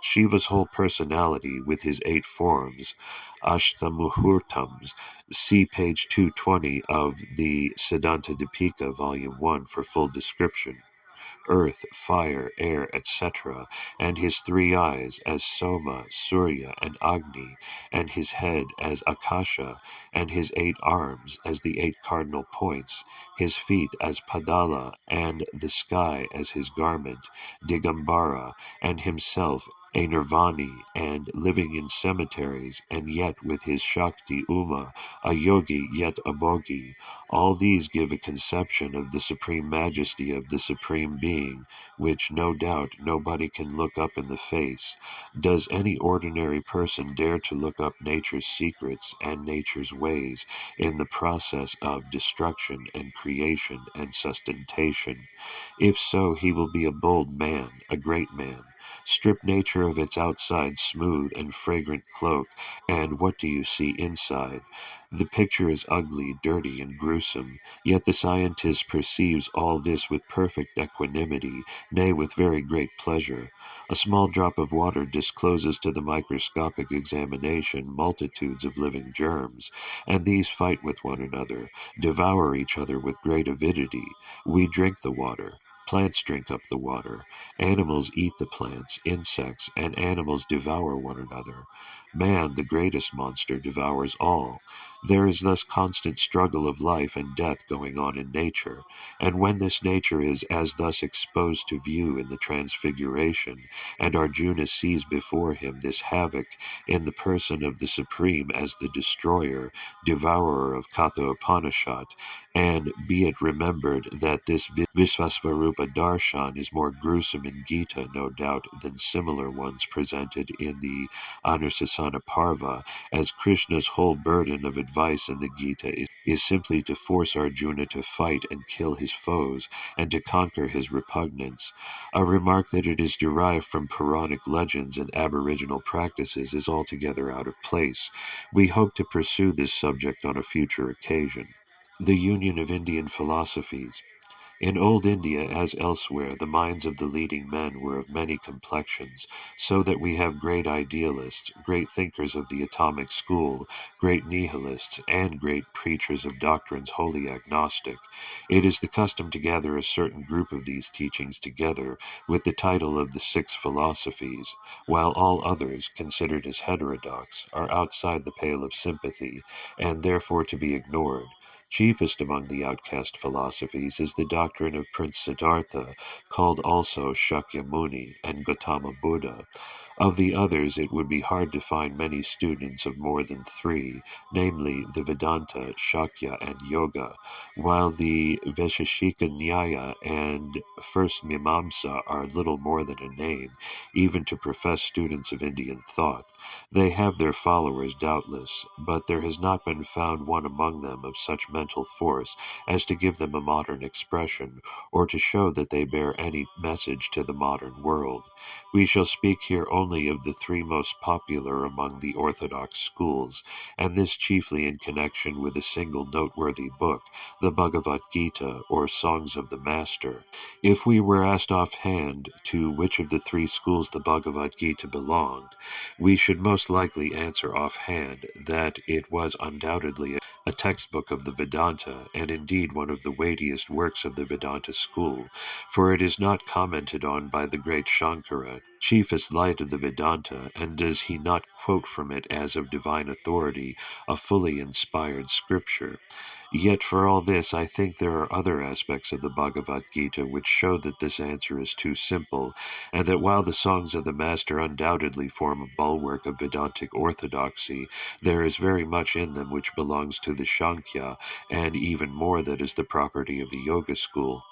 Shiva's whole personality, with his 8 forms, Ashtamuhurtams, see page 220 of the Siddhanta Dipika, Volume 1, for full description. Earth, fire, air, etc., and his 3 eyes as Soma, Surya, and Agni, and his head as Akasha, and his 8 arms as the 8 cardinal points, his feet as Padala, and the sky as his garment, Digambara, and himself a Nirvani, and living in cemeteries, and yet with his Shakti Uma, a yogi yet a bogi. All these give a conception of the supreme majesty of the Supreme Being, which, no doubt, nobody can look up in the face. Does any ordinary person dare to look up nature's secrets and nature's ways in the process of destruction and creation and sustentation? If so, he will be a bold man, a great man. Strip nature of its outside smooth and fragrant cloak, and what do you see inside? The picture is ugly, dirty, and gruesome, yet the scientist perceives all this with perfect equanimity, nay, with very great pleasure. A small drop of water discloses to the microscopic examination multitudes of living germs, and these fight with one another, devour each other with great avidity. We drink the water. Plants drink up the water. Animals eat the plants, insects, and animals devour one another. Man, the greatest monster, devours all. There is thus constant struggle of life and death going on in nature, and when this nature is as thus exposed to view in the transfiguration, and Arjuna sees before him this havoc in the person of the Supreme as the destroyer, devourer of Katha Upanishad, and be it remembered that this Visvasvarupa Darshan is more gruesome in Gita, no doubt, than similar ones presented in the Anushasana Parva, as Krishna's whole burden of advice in the Gita is simply to force Arjuna to fight and kill his foes, and to conquer his repugnance. A remark that it is derived from Puranic legends and aboriginal practices is altogether out of place. We hope to pursue this subject on a future occasion. The Union of Indian Philosophies. In old India, as elsewhere, the minds of the leading men were of many complexions, so that we have great idealists, great thinkers of the atomic school, great nihilists, and great preachers of doctrines wholly agnostic. It is the custom to gather a certain group of these teachings together with the title of the six philosophies, while all others, considered as heterodox, are outside the pale of sympathy, and therefore to be ignored. Chiefest among the outcast philosophies is the doctrine of Prince Siddhartha, called also Shakyamuni and Gautama Buddha. Of the others, it would be hard to find many students of more than three, namely the Vedanta, Shakya, and Yoga, while the Vaisheshika Nyaya and First Mimamsa are little more than a name, even to professed students of Indian thought. They have their followers, doubtless, but there has not been found one among them of such mental force as to give them a modern expression, or to show that they bear any message to the modern world. We shall speak here only of the three most popular among the orthodox schools, and this chiefly in connection with a single noteworthy book, the Bhagavad Gita, or Songs of the Master. If we were asked offhand to which of the three schools the Bhagavad Gita belonged, we should most likely answer offhand that it was undoubtedly a textbook of the Vedanta, and indeed one of the weightiest works of the Vedanta school, for it is not commented on by the great Shankara, chiefest light of the Vedanta, and does he not quote from it as of divine authority a fully inspired scripture. Yet for all this, I think there are other aspects of the Bhagavad Gita which show that this answer is too simple, and that while the songs of the Master undoubtedly form a bulwark of Vedantic orthodoxy, there is very much in them which belongs to the Sankhya, and even more that is the property of the Yoga school.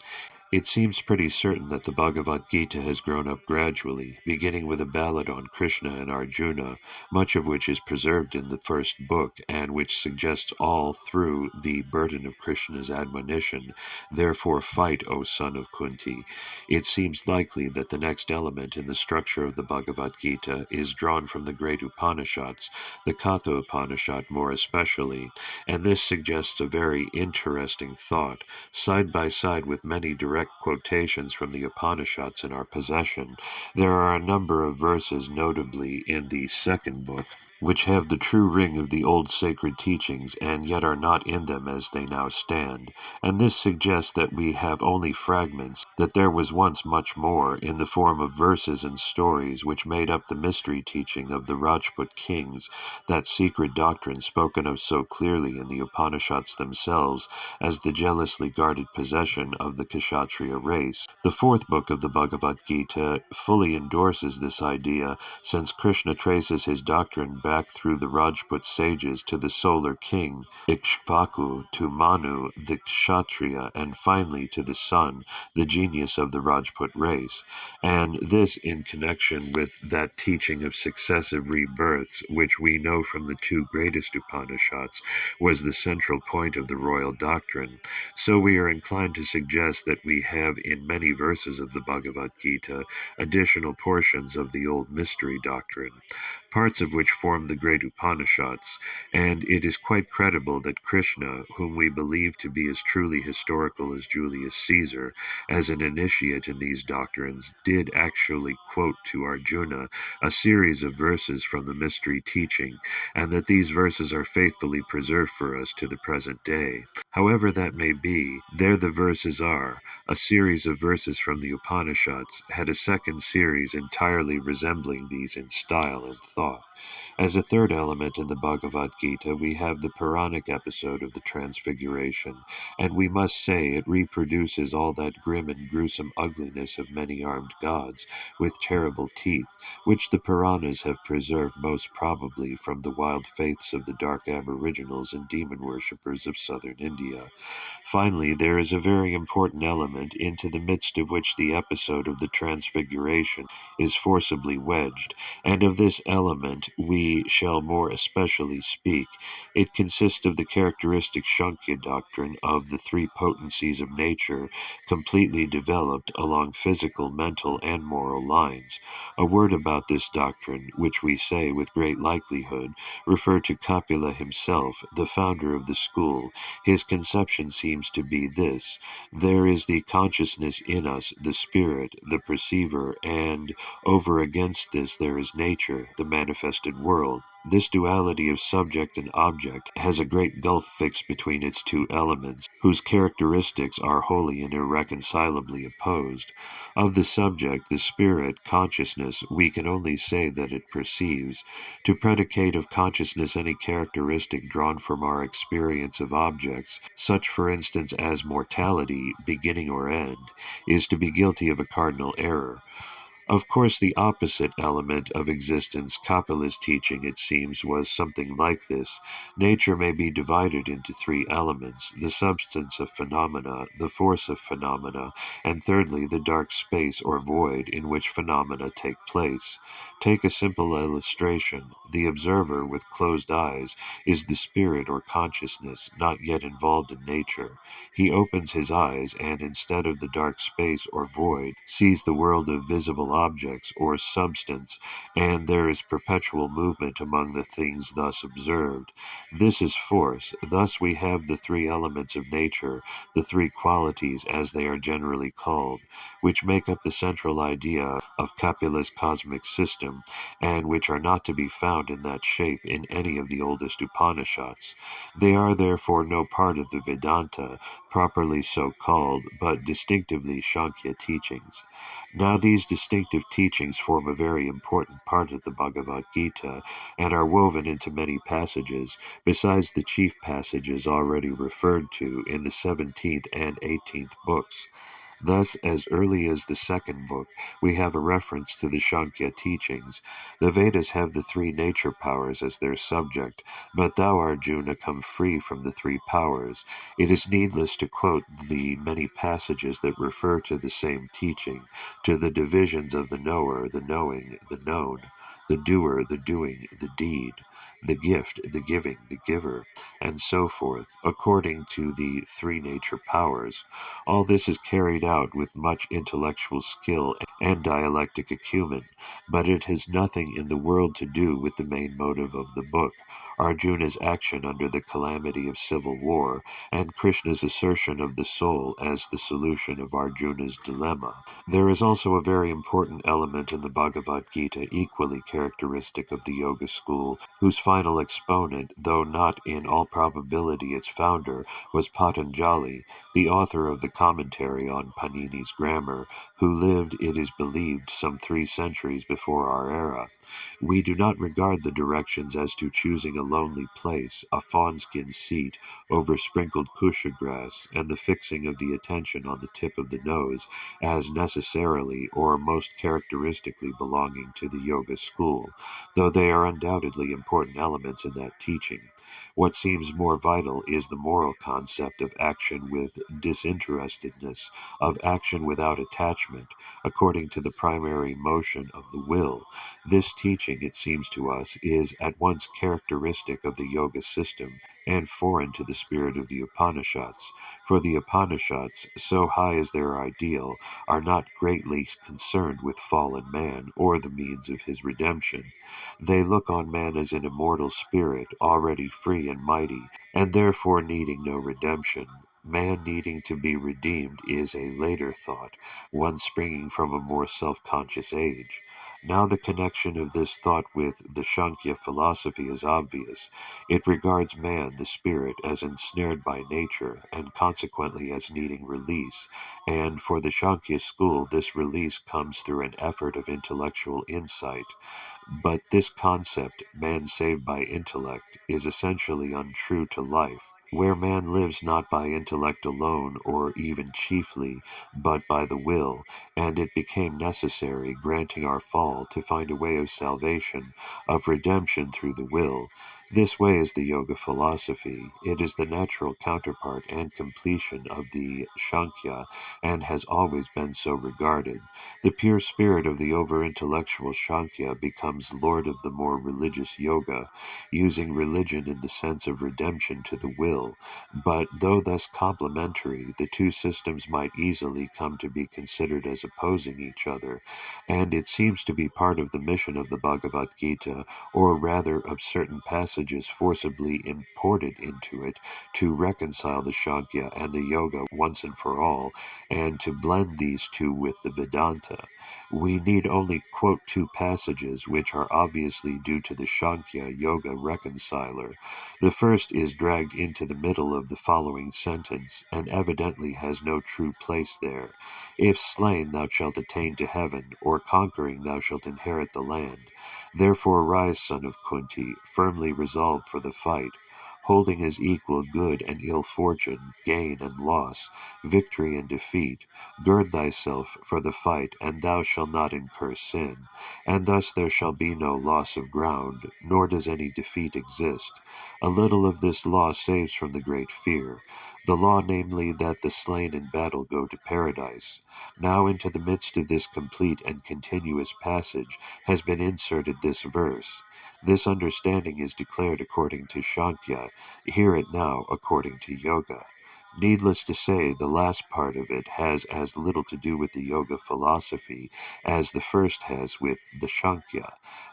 It seems pretty certain that the Bhagavad Gita has grown up gradually, beginning with a ballad on Krishna and Arjuna, much of which is preserved in the first book, and which suggests all through the burden of Krishna's admonition, "Therefore fight, O son of Kunti." It seems likely that the next element in the structure of the Bhagavad Gita is drawn from the great Upanishads, the Katha Upanishad more especially, and this suggests a very interesting thought. Side by side with many direct quotations from the Upanishads in our possession, there are a number of verses, notably in the second book, which have the true ring of the old sacred teachings, and yet are not in them as they now stand. And this suggests that we have only fragments, that there was once much more, in the form of verses and stories, which made up the mystery teaching of the Rajput kings, that secret doctrine spoken of so clearly in the Upanishads themselves as the jealously guarded possession of the Kshatriya race. The fourth book of the Bhagavad Gita fully endorses this idea, since Krishna traces his doctrine back through the Rajput sages to the solar king, Ikshvaku, to Manu, the Kshatriya, and finally to the sun, the genius of the Rajput race. And this in connection with that teaching of successive rebirths, which we know from the two greatest Upanishads, was the central point of the royal doctrine. So we are inclined to suggest that we have in many verses of the Bhagavad Gita additional portions of the old mystery doctrine, parts of which form the great Upanishads, and it is quite credible that Krishna, whom we believe to be as truly historical as Julius Caesar, as an initiate in these doctrines, did actually quote to Arjuna a series of verses from the mystery teaching, and that these verses are faithfully preserved for us to the present day. However that may be, there the verses are. A series of verses from the Upanishads had a second series entirely resembling these in style and thought. As a third element in the Bhagavad Gita, we have the Puranic episode of the Transfiguration, and we must say it reproduces all that grim and gruesome ugliness of many-armed gods, with terrible teeth, which the Puranas have preserved most probably from the wild faiths of the dark aboriginals and demon worshippers of southern India. Finally, there is a very important element into the midst of which the episode of the Transfiguration is forcibly wedged, and of this element element we shall more especially speak. It consists of the characteristic Sankhya doctrine of the three potencies of nature, completely developed along physical, mental, and moral lines. A word about this doctrine, which we say with great likelihood, refer to Kapila himself, the founder of the school. His conception seems to be this: there is the consciousness in us, the spirit, the perceiver, and over against this there is nature, the manifested world. This duality of subject and object has a great gulf fixed between its two elements, whose characteristics are wholly and irreconcilably opposed. Of the subject, the spirit, consciousness, we can only say that it perceives. To predicate of consciousness any characteristic drawn from our experience of objects, such for instance as mortality, beginning or end, is to be guilty of a cardinal error. Of course, the opposite element of existence, Kapila's teaching, it seems, was something like this. Nature may be divided into three elements: the substance of phenomena, the force of phenomena, and thirdly, the dark space or void in which phenomena take place. Take a simple illustration. The observer, with closed eyes, is the spirit or consciousness, not yet involved in nature. He opens his eyes, and instead of the dark space or void, sees the world of visible objects or substance, and there is perpetual movement among the things thus observed. This is force. Thus we have the three elements of nature, the three qualities as they are generally called, which make up the central idea of Kapila's cosmic system, and which are not to be found in that shape in any of the oldest Upanishads. They are therefore no part of the Vedanta, properly so called, but distinctively Sankhya teachings. Now these distinctive teachings form a very important part of the Bhagavad Gita, and are woven into many passages, besides the chief passages already referred to in the 17th and 18th books. Thus, as early as the second book, we have a reference to the Sankhya teachings. The Vedas have the three nature powers as their subject, but thou, Arjuna, come free from the three powers. It is needless to quote the many passages that refer to the same teaching, to the divisions of the knower, the knowing, the known, the doer, the doing, the deed, the gift, the giving, the giver, and so forth, according to the three nature powers. All this is carried out with much intellectual skill and dialectic acumen, but it has nothing in the world to do with the main motive of the book, Arjuna's action under the calamity of civil war, and Krishna's assertion of the soul as the solution of Arjuna's dilemma. There is also a very important element in the Bhagavad Gita equally characteristic of the Yoga school, whose final exponent, though not in all probability its founder, was Patanjali, the author of the commentary on Panini's grammar, who lived, it is believed, some 3 centuries before our era. We do not regard the directions as to choosing a lonely place, a fawn-skin seat, over sprinkled kusha grass, and the fixing of the attention on the tip of the nose, as necessarily or most characteristically belonging to the Yoga school, though they are undoubtedly important elements in that teaching. What seems more vital is the moral concept of action with disinterestedness, of action without attachment, according to the primary motion of the will. This teaching, it seems to us, is at once characteristic of the Yoga system and foreign to the spirit of the Upanishads, for the Upanishads, so high as their ideal, are not greatly concerned with fallen man or the means of his redemption. They look on man as an immortal spirit, already free and mighty, and therefore needing no redemption. Man needing to be redeemed is a later thought, one springing from a more self-conscious age. Now the connection of this thought with the Sankhya philosophy is obvious. It regards man, the spirit, as ensnared by nature, and consequently as needing release, and for the Sankhya school this release comes through an effort of intellectual insight. But this concept, man saved by intellect, is essentially untrue to life, where man lives not by intellect alone, or even chiefly, but by the will, and it became necessary, granting our fall, to find a way of salvation, of redemption through the will. This way is the Yoga philosophy. It is the natural counterpart and completion of the Sankhya and has always been so regarded. The pure spirit of the over-intellectual Sankhya becomes lord of the more religious Yoga, using religion in the sense of redemption to the will. But though thus complementary, the two systems might easily come to be considered as opposing each other, and it seems to be part of the mission of the Bhagavad Gita, or rather of certain passages forcibly imported into it, to reconcile the Shakya and the Yoga once and for all, and to blend these two with the Vedanta. We need only quote two passages which are obviously due to the Shakya Yoga reconciler. The first is dragged into the middle of the following sentence, and evidently has no true place there. If slain thou shalt attain to heaven, or conquering thou shalt inherit the land. Therefore rise, son of Kunti, firmly resolved for the fight, holding as equal good and ill fortune, gain and loss, victory and defeat. Gird thyself for the fight, and thou shalt not incur sin. And thus there shall be no loss of ground, nor does any defeat exist. A little of this law saves from the great fear, the law namely that the slain in battle go to paradise. Now into the midst of this complete and continuous passage has been inserted this verse. This understanding is declared according to Sankhya, hear it now according to Yoga. Needless to say, the last part of it has as little to do with the Yoga philosophy as the first has with the Sankhya.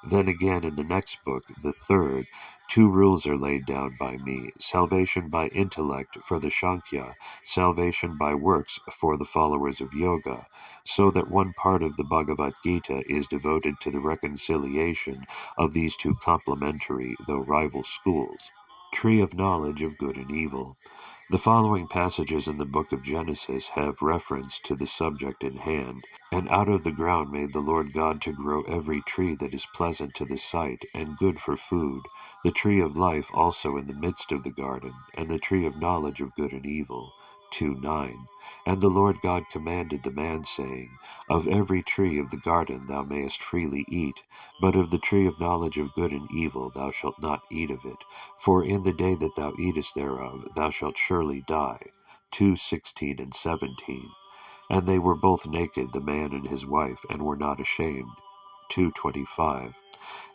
Then again, in the next book, the third, two rules are laid down by me, salvation by intellect for the Sankhya, salvation by works for the followers of Yoga, so that one part of the Bhagavad Gita is devoted to the reconciliation of these two complementary, though rival schools. Tree of Knowledge of Good and Evil. The following passages in the book of Genesis have reference to the subject in hand. And out of the ground made the Lord God to grow every tree that is pleasant to the sight, and good for food, the tree of life also in the midst of the garden, and the tree of knowledge of good and evil. 2:9. And the Lord God commanded the man, saying, Of every tree of the garden thou mayest freely eat, but of the tree of knowledge of good and evil thou shalt not eat of it, for in the day that thou eatest thereof thou shalt surely die. 2:16 and 17. And they were both naked, the man and his wife, and were not ashamed. 2:25.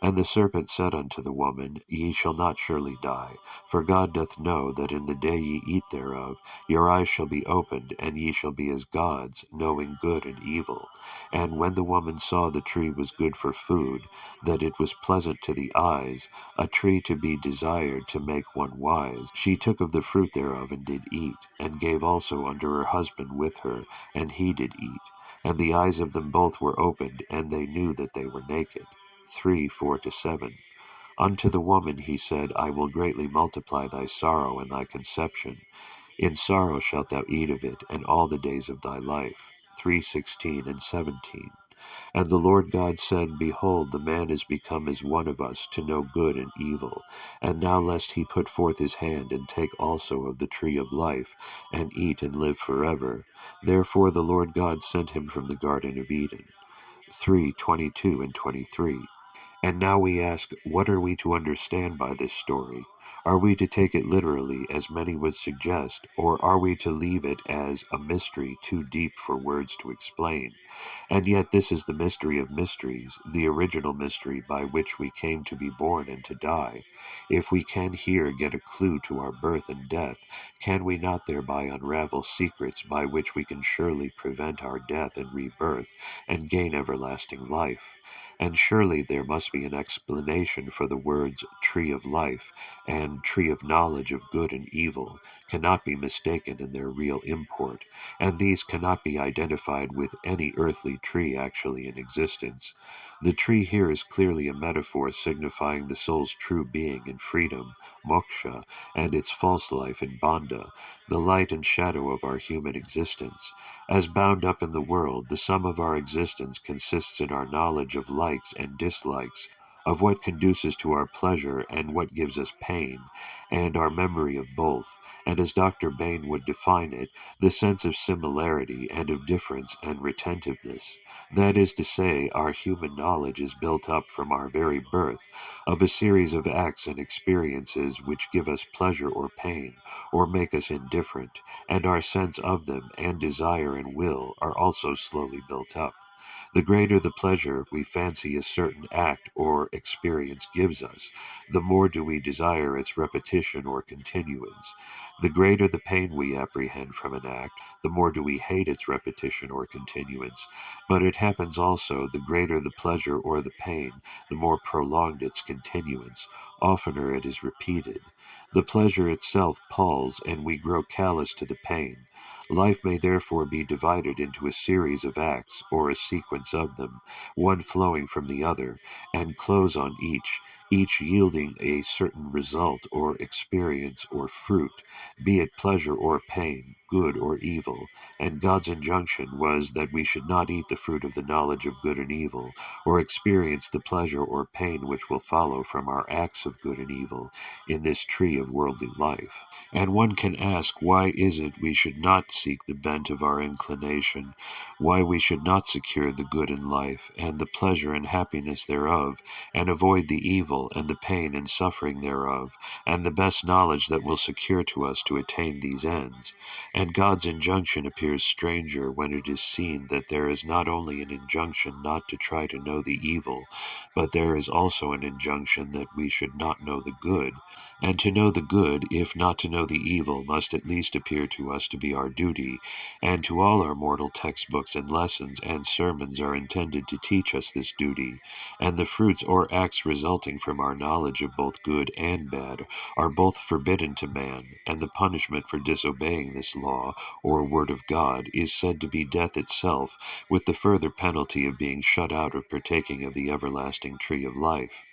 And the serpent said unto the woman, Ye shall not surely die, for God doth know that in the day ye eat thereof, your eyes shall be opened, and ye shall be as gods, knowing good and evil. And when the woman saw the tree was good for food, that it was pleasant to the eyes, a tree to be desired to make one wise, she took of the fruit thereof and did eat, and gave also unto her husband with her, and he did eat. And the eyes of them both were opened, and they knew that they were naked. 3:4-7. Unto the woman he said, I will greatly multiply thy sorrow and thy conception. In sorrow shalt thou eat of it, and all the days of thy life. 3:16 and 17. And the Lord God said, Behold, the man is become as one of us, to know good and evil. And now lest he put forth his hand, and take also of the tree of life, and eat and live forever. Therefore the Lord God sent him from the Garden of Eden. 3:22 and 23. And now we ask, what are we to understand by this story? Are we to take it literally, as many would suggest, or are we to leave it as a mystery too deep for words to explain? And yet this is the mystery of mysteries, the original mystery by which we came to be born and to die. If we can here get a clue to our birth and death, can we not thereby unravel secrets by which we can surely prevent our death and rebirth, and gain everlasting life? And surely there must be an explanation for the words tree of life and tree of knowledge of good and evil cannot be mistaken in their real import, and these cannot be identified with any earthly tree actually in existence. The tree here is clearly a metaphor signifying the soul's true being in freedom, moksha, and its false life in bandha, the light and shadow of our human existence. As bound up in the world, the sum of our existence consists in our knowledge of likes and dislikes, of what conduces to our pleasure and what gives us pain, and our memory of both, and as Dr. Bain would define it, the sense of similarity and of difference and retentiveness. That is to say, our human knowledge is built up from our very birth of a series of acts and experiences which give us pleasure or pain, or make us indifferent, and our sense of them and desire and will are also slowly built up. The greater the pleasure we fancy a certain act or experience gives us, the more do we desire its repetition or continuance. The greater the pain we apprehend from an act, the more do we hate its repetition or continuance. But it happens also, the greater the pleasure or the pain, the more prolonged its continuance, oftener it is repeated. The pleasure itself palls, and we grow callous to the pain. Life may therefore be divided into a series of acts, or a sequence of them, one flowing from the other, and close on each yielding a certain result or experience or fruit, be it pleasure or pain, good or evil. And God's injunction was that we should not eat the fruit of the knowledge of good and evil, or experience the pleasure or pain which will follow from our acts of good and evil in this tree of worldly life. And one can ask, why is it we should not seek the bent of our inclination, why we should not secure the good in life, and the pleasure and happiness thereof, and avoid the evil, and the pain and suffering thereof, and the best knowledge that will secure to us to attain these ends. And God's injunction appears stranger when it is seen that there is not only an injunction not to try to know the evil, but there is also an injunction that we should not know the good. And to know the good, if not to know the evil, must at least appear to us to be our duty, and to all our mortal textbooks and lessons and sermons are intended to teach us this duty, and the fruits or acts resulting from our knowledge of both good and bad are both forbidden to man, and the punishment for disobeying this law, or word of God, is said to be death itself, with the further penalty of being shut out of partaking of the everlasting tree of life.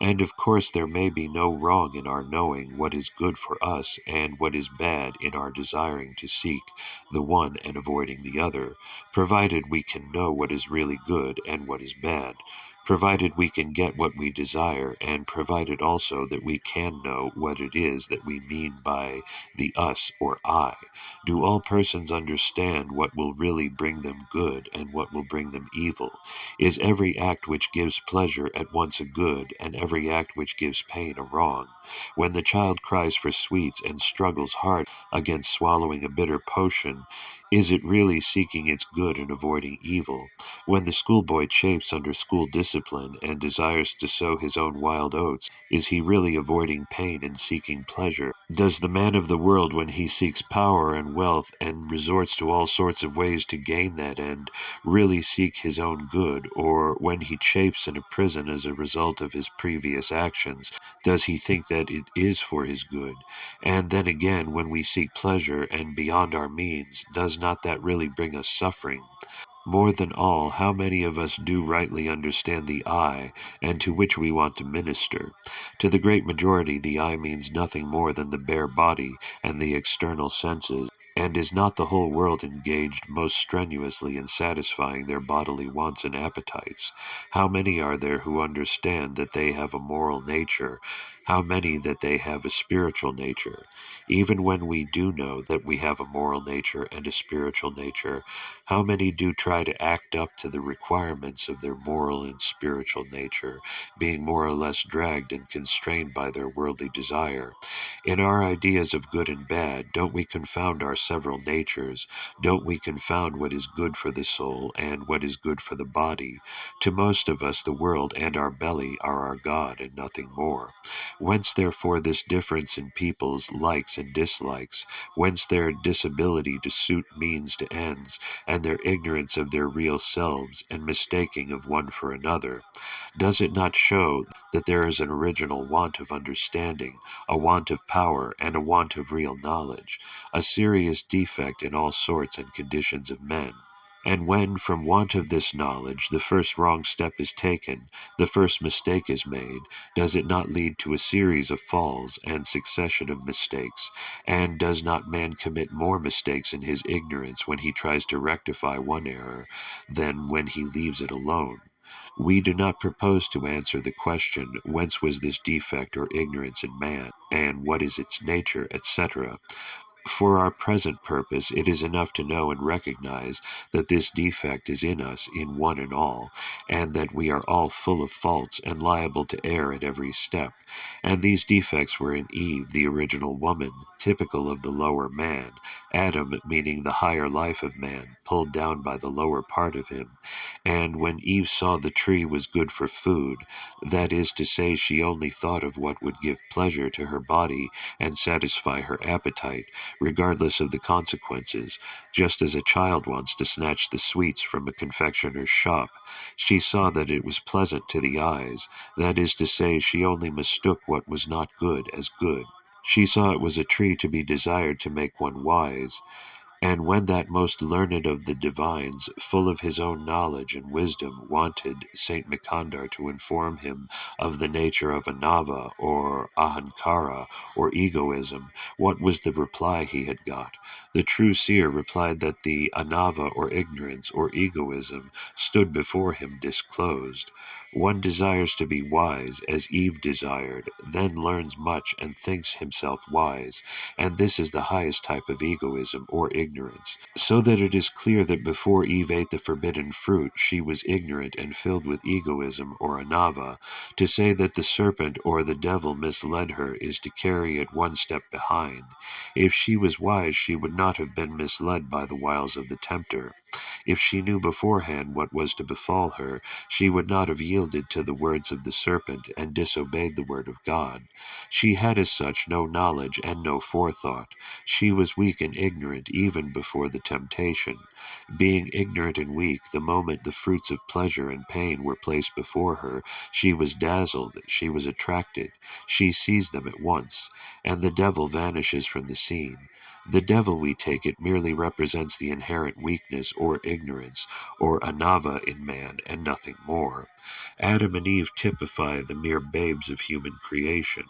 And of course there may be no wrong in our knowing what is good for us and what is bad in our desiring to seek the one and avoiding the other, provided we can know what is really good and what is bad, provided we can get what we desire, and provided also that we can know what it is that we mean by the us or I. Do all persons understand what will really bring them good and what will bring them evil? Is every act which gives pleasure at once a good, and every act which gives pain a wrong? When the child cries for sweets and struggles hard against swallowing a bitter potion, is it really seeking its good and avoiding evil? When the schoolboy chafes under school discipline and desires to sow his own wild oats, is he really avoiding pain and seeking pleasure? Does the man of the world, when he seeks power and wealth and resorts to all sorts of ways to gain that end, really seek his own good, or when he chafes in a prison as a result of his previous actions, does he think that it is for his good? And then again, when we seek pleasure and beyond our means, does not that really bring us suffering? More than all, how many of us do rightly understand the I, and to which we want to minister? To the great majority, the I means nothing more than the bare body and the external senses, and is not the whole world engaged most strenuously in satisfying their bodily wants and appetites? How many are there who understand that they have a moral nature? How many that they have a spiritual nature? Even when we do know that we have a moral nature and a spiritual nature, how many do try to act up to the requirements of their moral and spiritual nature, being more or less dragged and constrained by their worldly desire? In our ideas of good and bad, don't we confound our several natures? Don't we confound what is good for the soul and what is good for the body? To most of us, the world and our belly are our God and nothing more. Whence therefore this difference in people's likes and dislikes? Whence their disability to suit means to ends, and their ignorance of their real selves, and mistaking of one for another? Does it not show that there is an original want of understanding, a want of power, and a want of real knowledge, a serious defect in all sorts and conditions of men? And when, from want of this knowledge, the first wrong step is taken, the first mistake is made, does it not lead to a series of falls and succession of mistakes? And does not man commit more mistakes in his ignorance when he tries to rectify one error than when he leaves it alone? We do not propose to answer the question, whence was this defect or ignorance in man, and what is its nature, etc. For our present purpose, it is enough to know and recognize that this defect is in us in one and all, and that we are all full of faults and liable to err at every step. And these defects were in Eve, the original woman, typical of the lower man, Adam, meaning the higher life of man, pulled down by the lower part of him. And when Eve saw the tree was good for food, that is to say, she only thought of what would give pleasure to her body and satisfy her appetite, regardless of the consequences, just as a child wants to snatch the sweets from a confectioner's shop. She saw that it was pleasant to the eyes, that is to say, she only mistook what was not good as good. She saw it was a tree to be desired to make one wise. And when that most learned of the divines, full of his own knowledge and wisdom, wanted Saint Mikandar to inform him of the nature of anava, or ahankara, or egoism, what was the reply he had got? The true seer replied that the anava, or ignorance, or egoism, stood before him disclosed. One desires to be wise, as Eve desired, then learns much and thinks himself wise, and this is the highest type of egoism or ignorance. So that it is clear that before Eve ate the forbidden fruit, she was ignorant and filled with egoism or anava. To say that the serpent or the devil misled her is to carry it one step behind. If she was wise, she would not have been misled by the wiles of the tempter. If she knew beforehand what was to befall her, she would not have yielded to the words of the serpent and disobeyed the word of God. She had as such no knowledge and no forethought. She was weak and ignorant even before the temptation. Being ignorant and weak, the moment the fruits of pleasure and pain were placed before her, she was dazzled, she was attracted, she seized them at once, and the devil vanishes from the scene. The devil, we take it, merely represents the inherent weakness or ignorance, or anava in man, and nothing more. Adam and Eve typify the mere babes of human creation.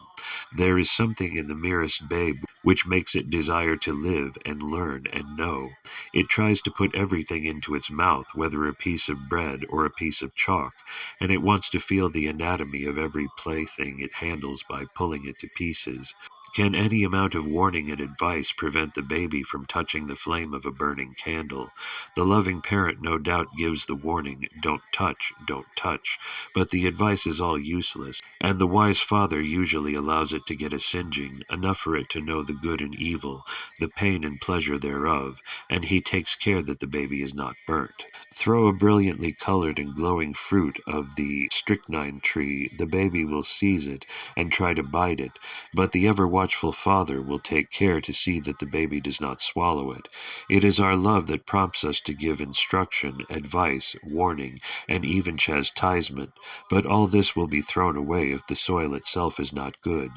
There is something in the merest babe which makes it desire to live and learn and know. It tries to put everything into its mouth, whether a piece of bread or a piece of chalk, and it wants to feel the anatomy of every plaything it handles by pulling it to pieces. Can any amount of warning and advice prevent the baby from touching the flame of a burning candle? The loving parent no doubt gives the warning, don't touch, don't touch, but the advice is all useless, and the wise father usually allows it to get a singeing, enough for it to know the good and evil, the pain and pleasure thereof, and he takes care that the baby is not burnt. Throw a brilliantly colored and glowing fruit of the strychnine tree, the baby will seize it and try to bite it, but the ever-watchful father will take care to see that the baby does not swallow it. It is our love that prompts us to give instruction, advice, warning, and even chastisement, but all this will be thrown away if the soil itself is not good.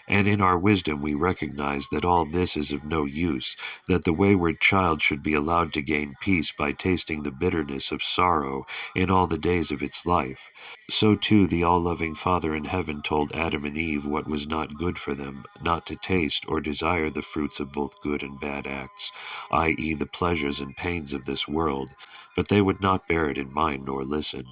And in our wisdom we recognize that all this is of no use, that the wayward child should be allowed to gain peace by tasting the bitterness of sorrow in all the days of its life. So too the all-loving Father in heaven told Adam and Eve what was not good for them, not to taste or desire the fruits of both good and bad acts, i.e. the pleasures and pains of this world, but they would not bear it in mind nor listen.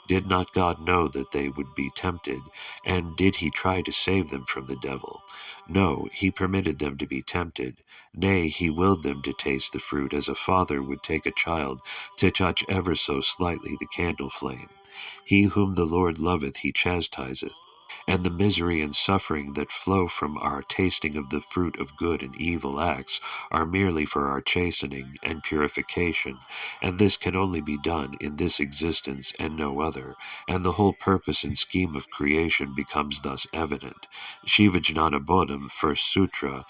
Did not God know that they would be tempted, and did he try to save them from the devil? No, he permitted them to be tempted. Nay, he willed them to taste the fruit as a father would take a child to touch ever so slightly the candle flame. He whom the Lord loveth he chastiseth, and the misery and suffering that flow from our tasting of the fruit of good and evil acts are merely for our chastening and purification, and this can only be done in this existence and no other, and the whole purpose and scheme of creation becomes thus evident. Shivajnana Bodham, First Sutra.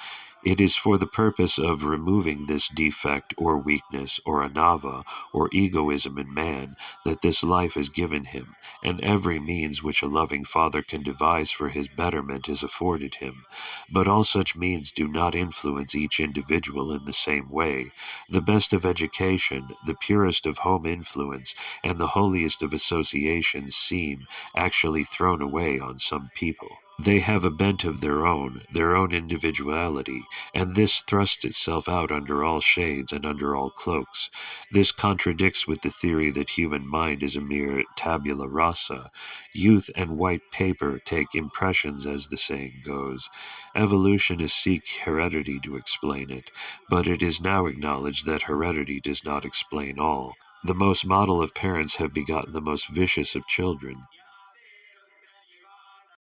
It is for the purpose of removing this defect or weakness or anava or egoism in man that this life is given him, and every means which a loving father can devise for his betterment is afforded him. But all such means do not influence each individual in the same way. The best of education, the purest of home influence, and the holiest of associations seem actually thrown away on some people. They have a bent of their own individuality, and this thrusts itself out under all shades and under all cloaks. This contradicts with the theory that human mind is a mere tabula rasa. Youth and white paper take impressions, as the saying goes. Evolutionists seek heredity to explain it, but it is now acknowledged that heredity does not explain all. The most model of parents have begotten the most vicious of children.